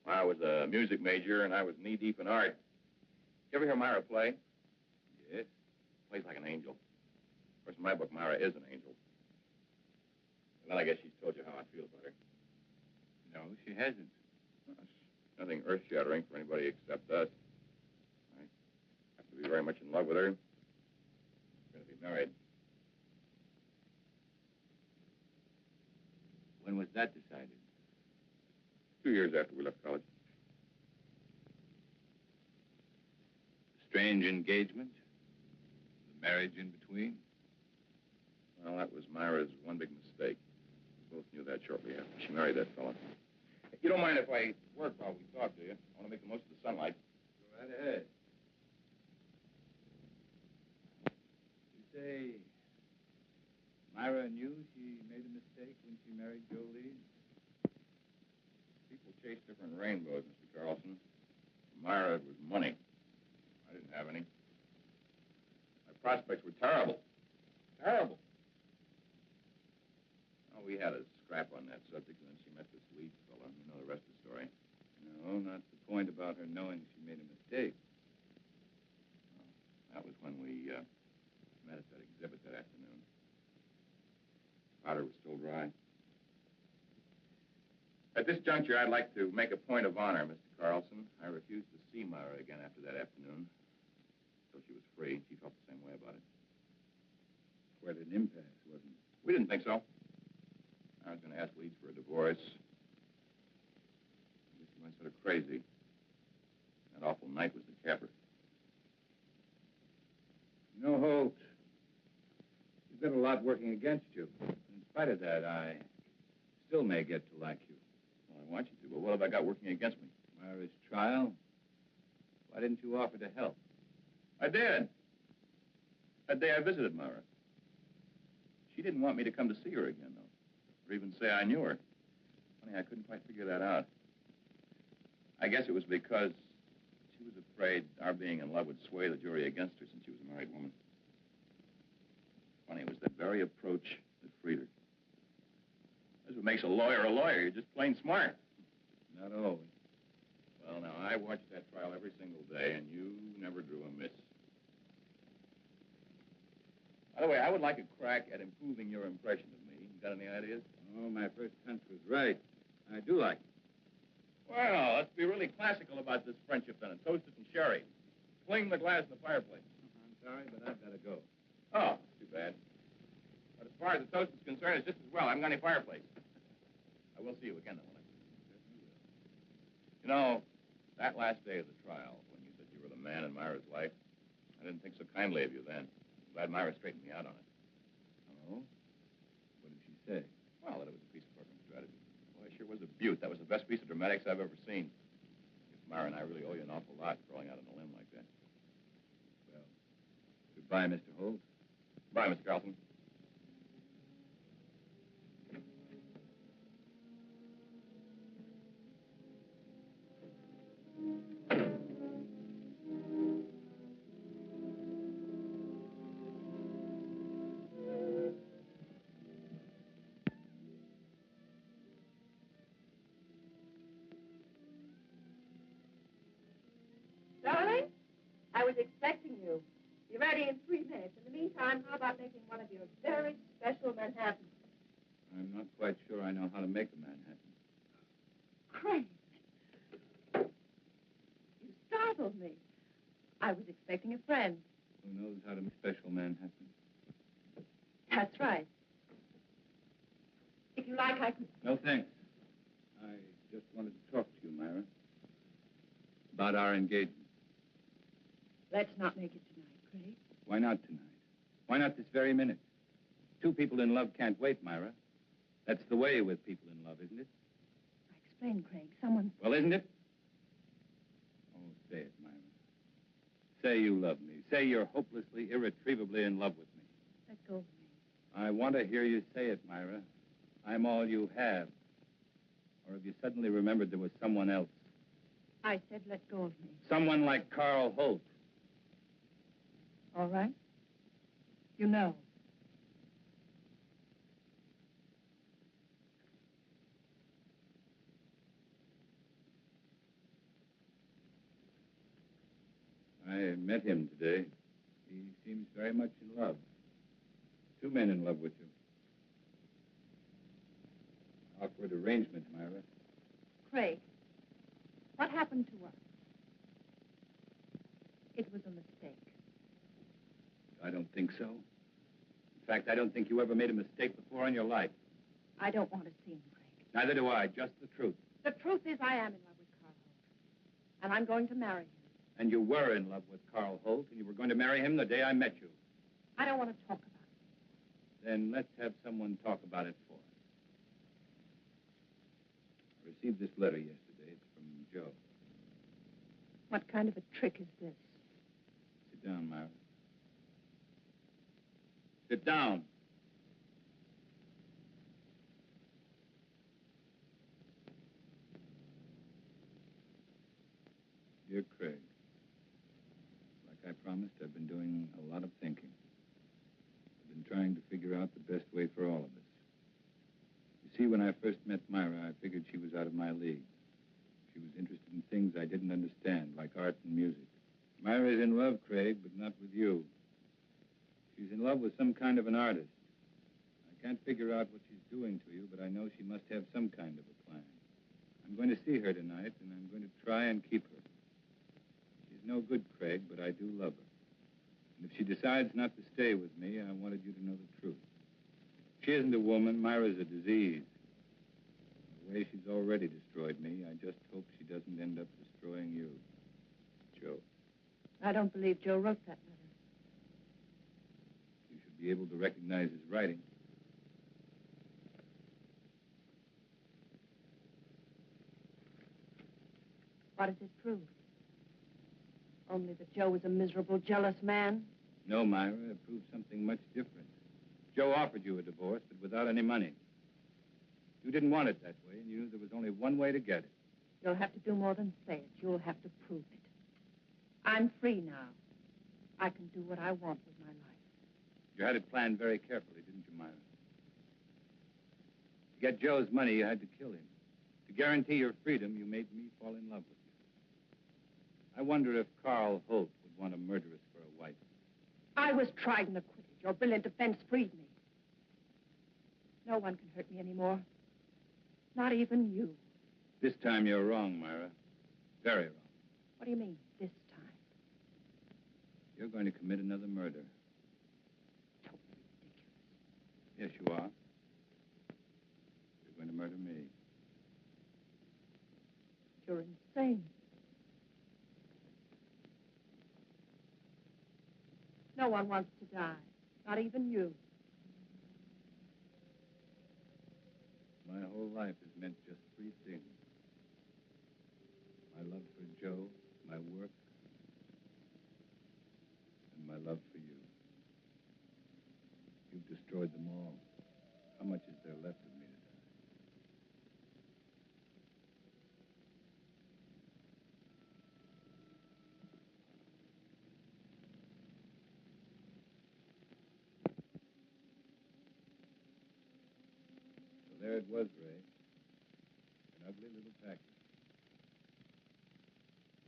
Myra was a music major, and I was knee-deep in art. You ever hear Myra play? Yes. Plays like an angel. Of course, in my book, Myra is an angel. And then I guess she's told you how I feel about her. No, she hasn't. Well, it's nothing earth-shattering for anybody except us. I have to be very much in love with her. We're going to be married. When was that decided? 2 years after we left college. Strange engagement? The marriage in between? Well, that was Myra's one big mistake. We both knew that shortly after she married that fella. You don't mind if I work while we talk, do you? I want to make the most of the sunlight. Go right ahead. You say Myra knew she made a mistake when she married Joe Leeds? People chase different rainbows, Mr. Carlson. For Myra, it was money. I didn't have any. My prospects were terrible. Terrible. Oh, we had a scrap on that subject, and then she met this Leeds fella. You know the rest of the story. No, not the point about her knowing she made a mistake. Well, that was when we met at that exhibit that afternoon. Powder was still dry. At this juncture, I'd like to make a point of honor, Mr. Carlson. I refused to see Myra again after that afternoon. Until she was free. She felt the same way about it. Quite an impasse, wasn't it? We didn't think so. I was going to ask Leeds for a divorce. I guess he went sort of crazy. That awful night was the capper. You know, Holt, you've got a lot working against you. In spite of that, I still may get to like you. Well, I want you to, but what have I got working against me? Myra's trial? Why didn't you offer to help? I did. That day I visited Myra. She didn't want me to come to see her again, though, or even say I knew her. Funny, I couldn't quite figure that out. I guess it was because she was afraid our being in love would sway the jury against her since she was a married woman. Funny, it was that very approach that freed her. That's what makes a lawyer a lawyer. You're just plain smart. Not always. Well, now, I watched that trial every single day, and you never drew a miss. By the way, I would like a crack at improving your impression of me. You got any ideas? Oh, my first hunch was right. I do like it. Well, let's be really classical about this friendship, then, and toast it in sherry. Fling the glass in the fireplace. I'm sorry, but I've got to go. Oh, too bad. But as far as the toast is concerned, it's just as well. I haven't got any fireplace. I will see you again, though, won't I? You know, that last day of the trial, when you said you were the man in Myra's life, I didn't think so kindly of you then. I'm glad Myra straightened me out on it. Oh? What did she say? Well, that it was a piece of perfect strategy. Well, it sure was a beaut. That was the best piece of dramatics I've ever seen. I guess Myra and I really owe you an awful lot for going out on a limb like that. Well, Bye, Mr. Holt. Bye, Mr. Carlson. Darling, I was expecting you. Be ready in 3 minutes. In the meantime, how about making one of your very special Manhattans? I'm not quite sure I know how to make a Manhattan. Craig. You startled me. I was expecting a friend. Who knows how to make special Manhattan? That's right. If you like, I can... No, thanks. I just wanted to talk to you, Myra. About our engagement. Let's not make it tonight, Craig. Why not tonight? Why not this very minute? Two people in love can't wait, Myra. That's the way with people in love, isn't it? Explain, Craig. Someone... Well, isn't it? Oh, say it, Myra. Say you love me. Say you're hopelessly, irretrievably in love with me. Let go of me. I want to hear you say it, Myra. I'm all you have. Or have you suddenly remembered there was someone else? I said let go of me. Someone like Carl Holt. All right. You know. I met him today. He seems very much in love. Two men in love with you. Awkward arrangement, Myra. Craig, what happened to us? It was a mistake. I don't think so. In fact, I don't think you ever made a mistake before in your life. I don't want to see him, Craig. Neither do I. Just the truth. The truth is I am in love with Carl Holt. And I'm going to marry him. And you were in love with Carl Holt, and you were going to marry him the day I met you. I don't want to talk about it. Then let's have someone talk about it for us. I received this letter yesterday. It's from Joe. What kind of a trick is this? Sit down, Myra. Sit down. Dear Craig, like I promised, I've been doing a lot of thinking. I've been trying to figure out the best way for all of us. You see, when I first met Myra, I figured she was out of my league. She was interested in things I didn't understand, like art and music. Myra's in love, Craig, but not with you. She's in love with some kind of an artist. I can't figure out what she's doing to you, but I know she must have some kind of a plan. I'm going to see her tonight, and I'm going to try and keep her. She's no good, Craig, but I do love her. And if she decides not to stay with me, I wanted you to know the truth. She isn't a woman. Myra's a disease. The way she's already destroyed me, I just hope she doesn't end up destroying you. Joe. I don't believe Joe wrote that letter. You should be able to recognize his writing. What does it prove? Only that Joe was a miserable, jealous man? No, Myra, it proves something much different. Joe offered you a divorce, but without any money. You didn't want it that way, and you knew there was only one way to get it. You'll have to do more than say it. You'll have to prove it. I'm free now. I can do what I want with my life. You had it planned very carefully, didn't you, Myra? To get Joe's money, you had to kill him. To guarantee your freedom, you made me fall in love with you. I wonder if Carl Holt would want a murderess for a wife. I was tried and acquitted. Your brilliant defense freed me. No one can hurt me anymore. Not even you. This time you're wrong, Myra. Very wrong. What do you mean, this time? You're going to commit another murder. Totally ridiculous. Yes, you are. You're going to murder me. You're insane. No one wants to die. Not even you. My whole life has meant just three things. My love for Joe, my work, and my love for you. there it was, Ray. An ugly little package.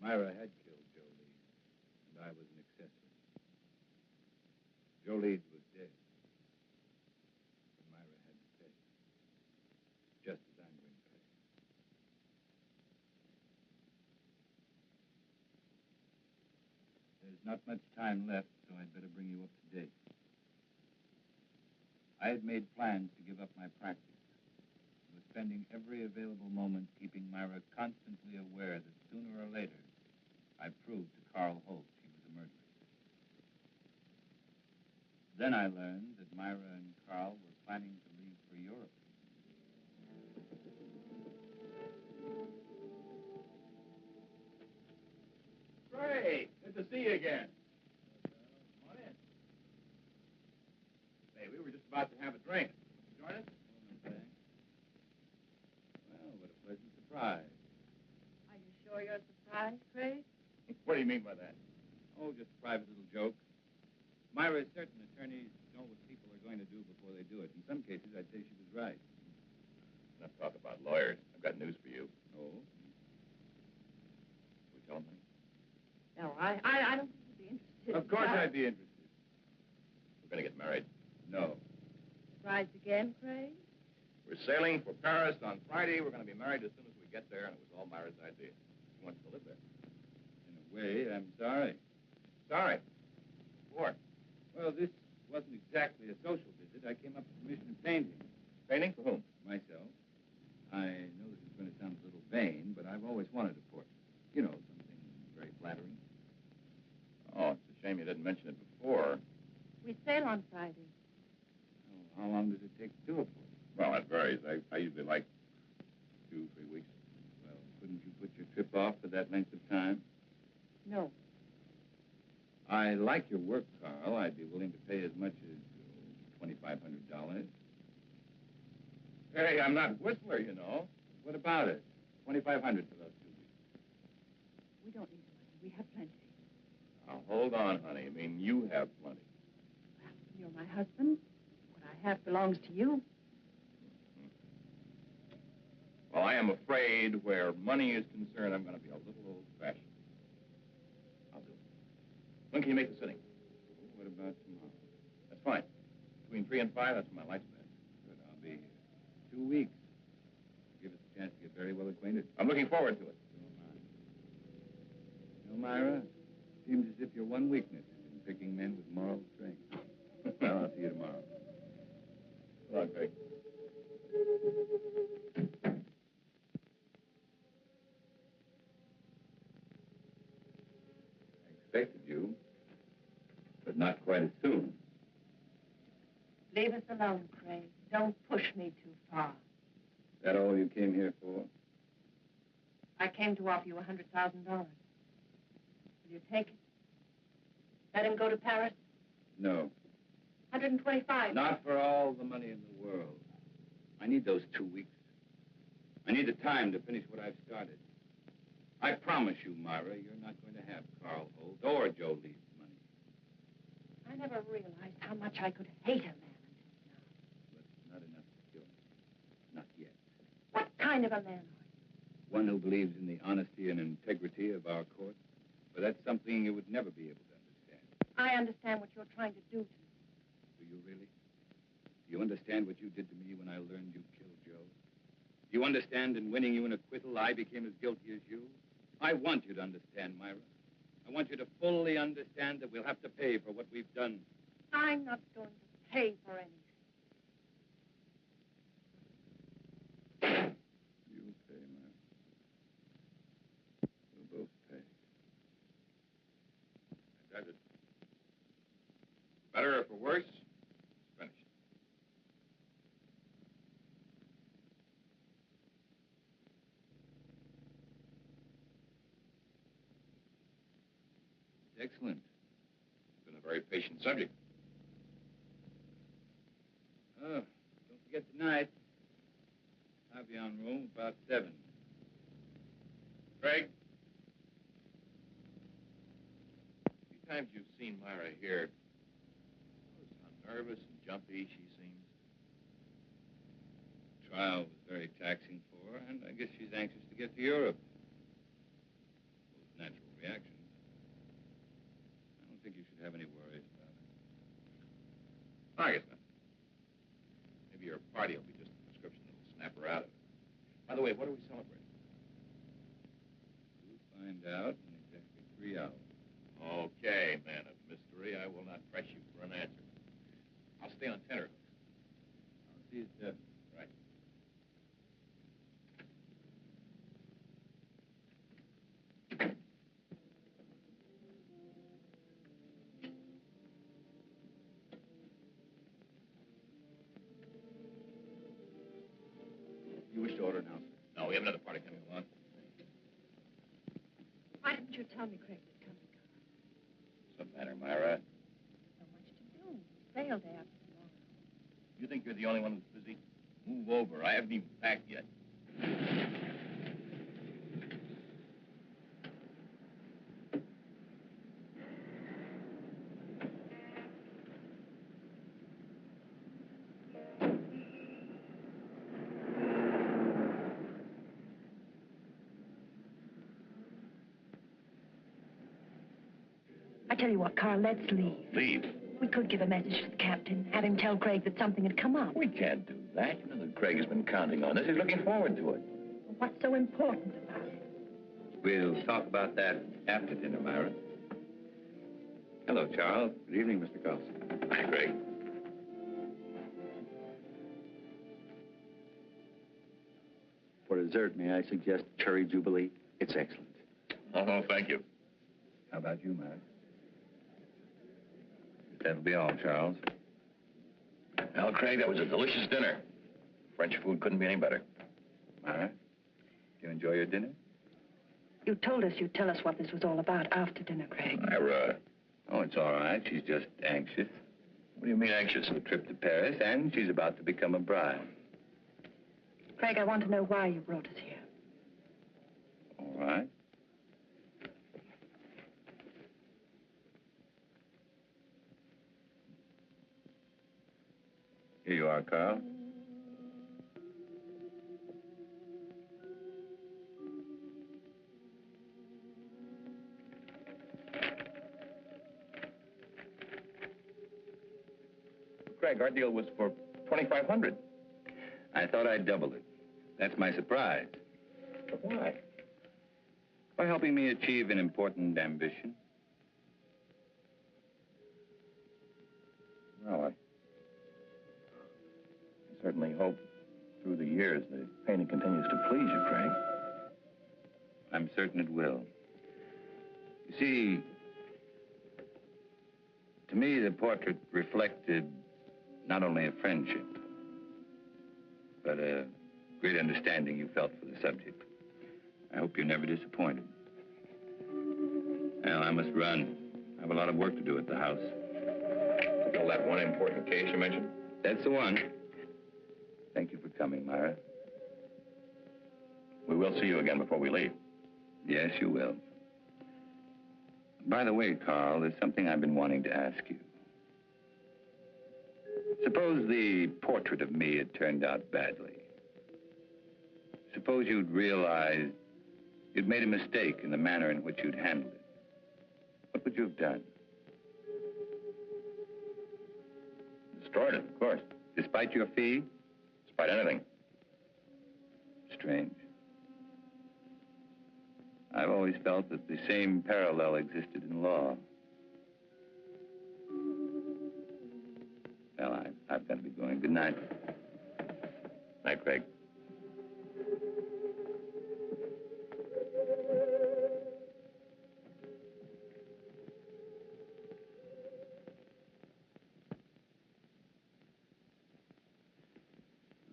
Myra had killed Joe Leeds, and I was an accessory. Joe Leeds was dead. And Myra had to pay. Just as I'm going to pay. There's not much time left, so I'd better bring you up to date. I had made plans to give up my practice. I was spending every available moment keeping Myra constantly aware that sooner or later, I'd prove to Carl Holt she was a murderess. Then I learned that Myra and Carl were planning to leave for Europe. Great. Good to see you again. Come on in. Hey, we were just about to have a drink. Join us? Well, what a pleasant surprise. Are you sure you're surprised, Craig? What do you mean by that? Oh, just a private little joke. Myra is certain attorneys know what people are going to do before they do it. In some cases, I'd say she was right. Enough talk about lawyers. I've got news for you. Oh? Will you tell me? No, I don't think you'd be interested. Of course I'd be interested. We're going to get married. No. Surprised again, Craig? We're sailing for Paris on Friday. We're going to be married as soon as we get there, and it was all Myra's idea. She wants to live there. In a way, I'm sorry. Sorry. What? Well, this wasn't exactly a social visit. I came up with permission to paint him. Painting? For whom? Myself. I know this is going to sound a little vain, but I've always wanted a portrait. You know, something very flattering. Oh, it's a shame you didn't mention it before. We sail on Friday. Oh, how long does it take to do a portrait? Well, that varies. I usually like 2-3 weeks. Well, couldn't you put your trip off for that length of time? No. I like your work, Carl. I'd be willing to pay as much as $2,500. Hey, I'm not Whistler, you know. What about it? $2,500 for those 2 weeks. We don't need money. We have plenty. Now, hold on, honey. I mean, you have plenty. Well, you're my husband. What I have belongs to you. Well, I am afraid where money is concerned, I'm going to be a little old-fashioned. I'll do it. When can you make the sitting? What about tomorrow? That's fine. Between 3 and 5, that's my lifespan. Good, I'll be here. 2 weeks. Give us a chance to get very well acquainted. I'm looking forward to it. So am I. You know, Myra, seems as if your one weakness is in picking men with moral strength. Well, I'll see you tomorrow. Good luck, Greg. I expected you, but not quite as soon. Leave us alone, Craig. Don't push me too far. Is that all you came here for? I came to offer you $100,000. Will you take it? Let him go to Paris? No. 125. Not for all the money in the world. I need those 2 weeks. I need the time to finish what I've started. I promise you, Myra, you're not going to have Carl Holt or Joe Leeds' money. I never realized how much I could hate a man until now. But not enough to kill me. Not yet. What kind of a man are you? One who believes in the honesty and integrity of our court. But that's something you would never be able to understand. I understand what you're trying to do to me. Do you really? Do you understand what you did to me when I learned you killed Joe? Do you understand in winning you an acquittal, I became as guilty as you? I want you to understand, Myra. I want you to fully understand that we'll have to pay for what we've done. I'm not going to pay for anything. You'll pay, Myra. We'll both pay. That does it. Better or for worse, it's finished. Excellent. It's been a very patient subject. Oh, don't forget tonight. I'll be on room about 7. Craig? A few times you've seen Myra here. Notice how nervous and jumpy she seems. trial was very taxing for her, and I guess she's anxious to get to Europe. Most natural reaction. I don't think you should have any worries about it. I guess not. Maybe your party will be just a prescription that'll snap her out of it. By the way, what are we celebrating? We'll find out in exactly 3 hours. Okay, man of mystery. I will not press you for an answer. I'll stay on tenterhooks. I'll see you soon. Right. You wish to order now, sir? No, we have another party coming along. Why didn't you tell me Craig was coming? What's the matter, Myra? So much to do. Sale day after tomorrow. You think you're the only one who's busy? Move over. I haven't even packed yet. I tell you what, Carl, let's leave. Leave? We could give a message to the captain, have him tell Craig that something had come up. We can't do that. You know that Craig has been counting on us. He's looking forward to it. What's so important about it? We'll talk about that after dinner, Myra. Hello, Charles. Good evening, Mr. Carlson. Hi, Craig. For dessert, may I suggest cherry jubilee? It's excellent. Oh, thank you. How about you, Myra? That'll be all, Charles. Well, Craig, that was a delicious dinner. French food couldn't be any better. Myra, you enjoy your dinner? You told us you'd tell us what this was all about after dinner, Craig. Myra. Oh, it's all right. She's just anxious. What do you mean anxious? A trip to Paris, and she's about to become a bride. Craig, I want to know why you brought us here. All right. Here you are, Carl. Craig, our deal was for $2,500. I thought I'd double it. That's my surprise. But why? By helping me achieve an important ambition. Well, I certainly hope through the years the painting continues to please you, Craig. I'm certain it will. You see, to me, the portrait reflected not only a friendship, but a great understanding you felt for the subject. I hope you're never disappointed. Well, I must run. I have a lot of work to do at the house. Still that one important case you mentioned? That's the one. Thank you for coming, Myra. We will see you again before we leave. Yes, you will. By the way, Carl, there's something I've been wanting to ask you. Suppose the portrait of me had turned out badly. Suppose you'd realized you'd made a mistake in the manner in which you'd handled it. What would you have done? Destroyed it, of course. Despite your fee? Despite anything. Strange. I've always felt that the same parallel existed in law. Well, I've got to be going. Good night. Night, Craig.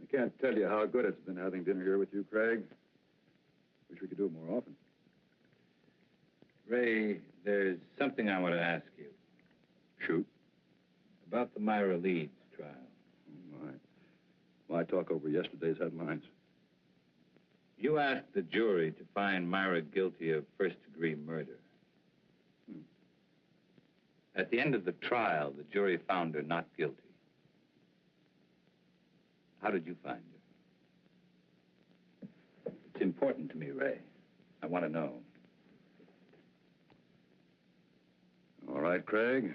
I can't tell you how good it's been having dinner here with you, Craig. Wish we could do it more often. Ray, there's something I want to ask you. Shoot. About the Myra Leeds trial. Oh, my. Why talk over yesterday's headlines? You asked the jury to find Myra guilty of first-degree murder. At the end of the trial, the jury found her not guilty. How did you find her? important to me, Ray. I want to know. All right, Craig.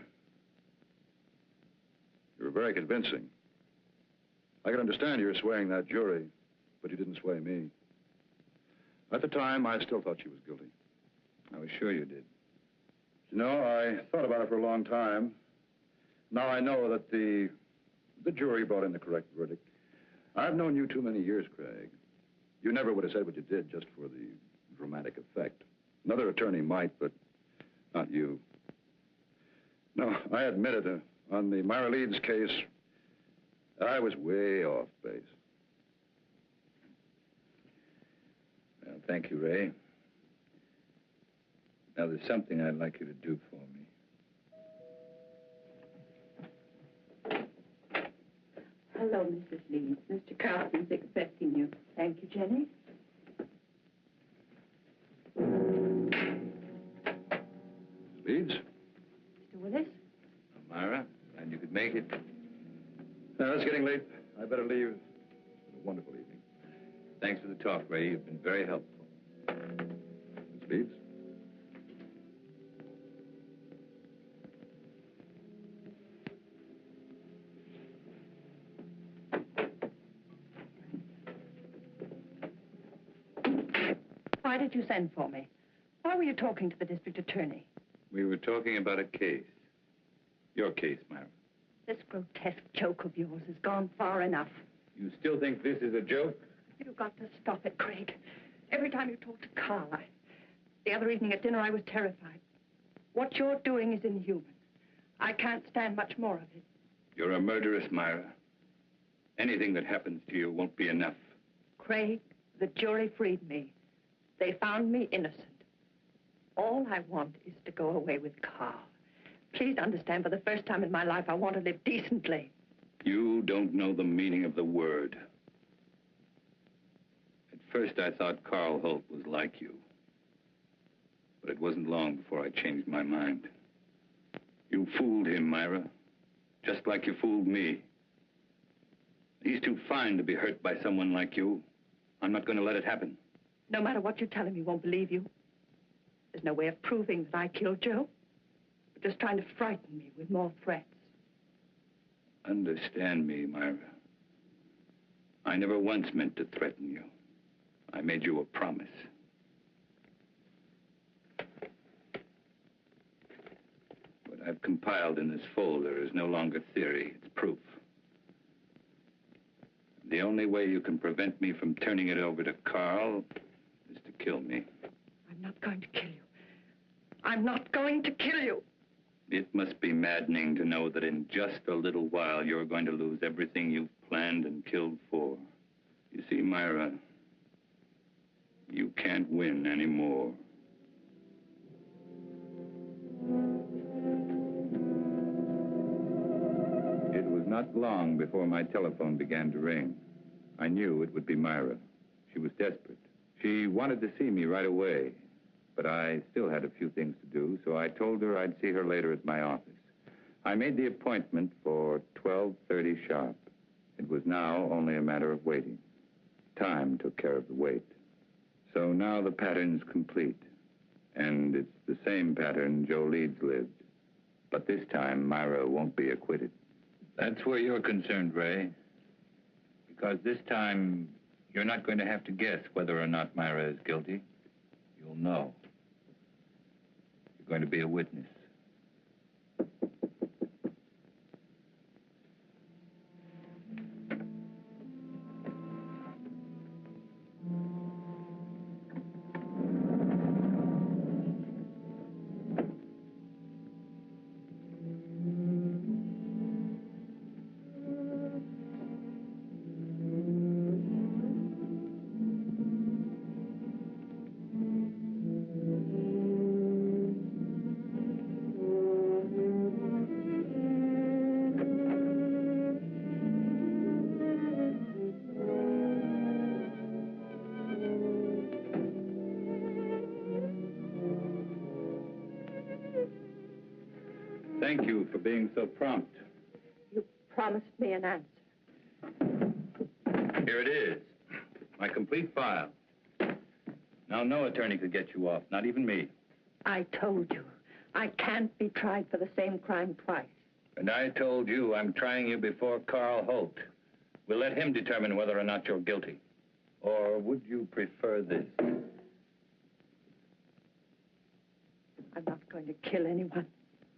You were very convincing. I can understand you were swaying that jury, but you didn't sway me. At the time, I still thought she was guilty. I was sure you did. You know, I thought about it for a long time. Now I know that the jury brought in the correct verdict. I've known you too many years, Craig. You never would have said what you did just for the dramatic effect. Another attorney might, but not you. No, I admit it. On the Myra Leeds case, I was way off base. Well, thank you, Ray. Now, there's something I'd like you to do for me. Hello, Mrs. Leeds. Mr. Carlson's expecting you. Thank you, Jenny. Leeds? Mr. Willis? Myra, glad you could make it. It's getting late. I better leave. It's been a wonderful evening. Thanks for the talk, Ray. You've been very helpful. Miss Leeds? Why did you send for me? Why were you talking to the district attorney? We were talking about a case. Your case, Myra. This grotesque joke of yours has gone far enough. You still think this is a joke? You've got to stop it, Craig. Every time you talk to Carl, the other evening at dinner, I was terrified. What you're doing is inhuman. I can't stand much more of it. You're a murderess, Myra. Anything that happens to you won't be enough. Craig, the jury freed me. They found me innocent. All I want is to go away with Carl. Please understand, for the first time in my life, I want to live decently. You don't know the meaning of the word. At first, I thought Carl Holt was like you. But it wasn't long before I changed my mind. You fooled him, Myra. Just like you fooled me. He's too fine to be hurt by someone like you. I'm not going to let it happen. No matter what you tell him, he won't believe you. There's no way of proving that I killed Joe. You're just trying to frighten me with more threats. Understand me, Myra. I never once meant to threaten you. I made you a promise. What I've compiled in this folder is no longer theory, it's proof. The only way you can prevent me from turning it over to Carl is to kill me. I'm not going to kill you. I'm not going to kill you. It must be maddening to know that in just a little while you're going to lose everything you've planned and killed for. You see, Myra, you can't win anymore. It was not long before my telephone began to ring. I knew it would be Myra. She was desperate. She wanted to see me right away. But I still had a few things to do, so I told her I'd see her later at my office. I made the appointment for 12:30 sharp. It was now only a matter of waiting. Time took care of the wait. So now the pattern's complete. And it's the same pattern Joe Leeds lived. But this time, Myra won't be acquitted. That's where you're concerned, Ray. Because this time, you're not going to have to guess whether or not Myra is guilty. You'll know. You're going to be a witness. Thank you for being so prompt. You promised me an answer. Here it is. My complete file. Now, no attorney could get you off, not even me. I told you, I can't be tried for the same crime twice. And I told you I'm trying you before Carl Holt. We'll let him determine whether or not you're guilty. Or would you prefer this? I'm not going to kill anyone.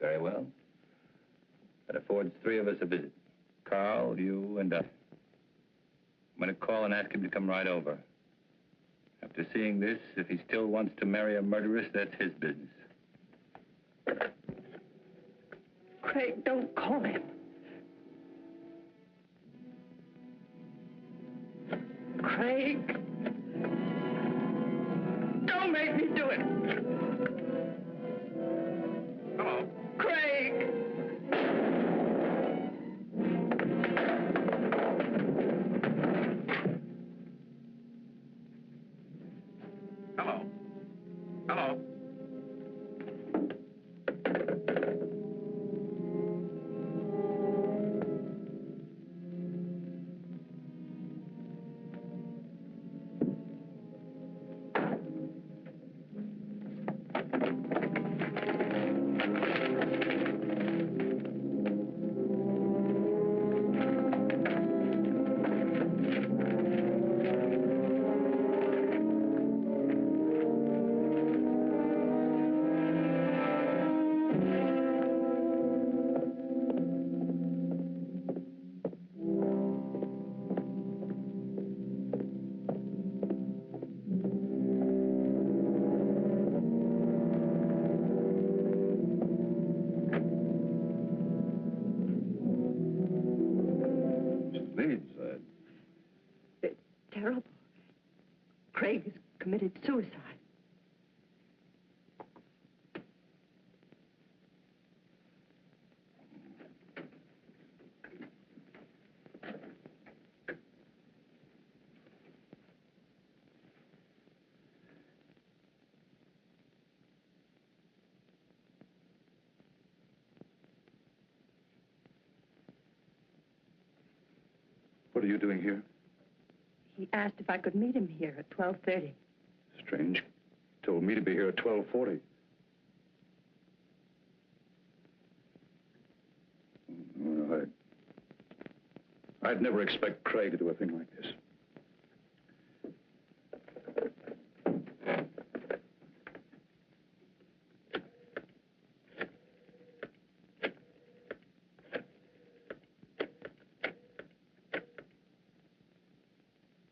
Very well. That affords three of us a visit. Carl, you, and I. I'm going to call and ask him to come right over. After seeing this, if he still wants to marry a murderess, that's his business. Craig, don't call him. Craig. Don't make me do it. Hello. Craig. Hello. Hello. Terrible. Craig has committed suicide. What are you doing here? He asked if I could meet him here at 12:30. Strange. He told me to be here at 12:40. Well, I'd never expect Craig to do a thing like this.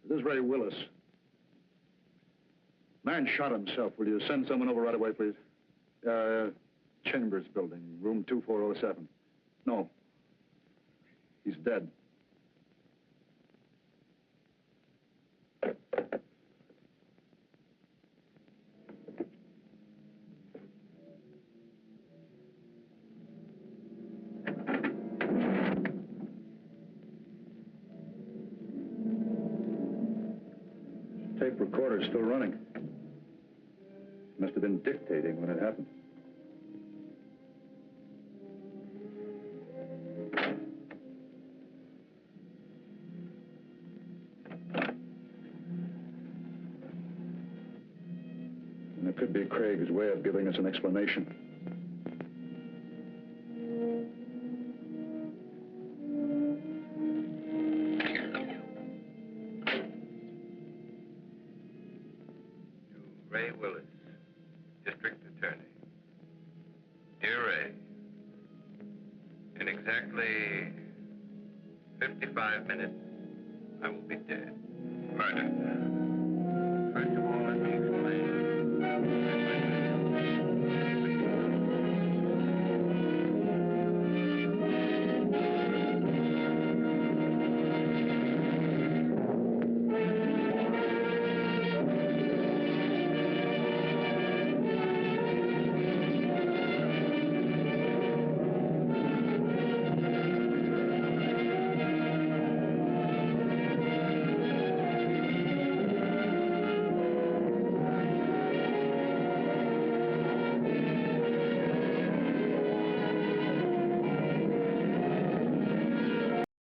This is Ray Willis. Man shot himself. Will you send someone over right away, please? Chambers building, room 2407. No. He's dead. Tape recorder's still running. Must have been dictating when it happened. And it could be Craig's way of giving us an explanation. Ray Willis, District Attorney. Dear Ray, in exactly 55 minutes, I will be dead. Murdered.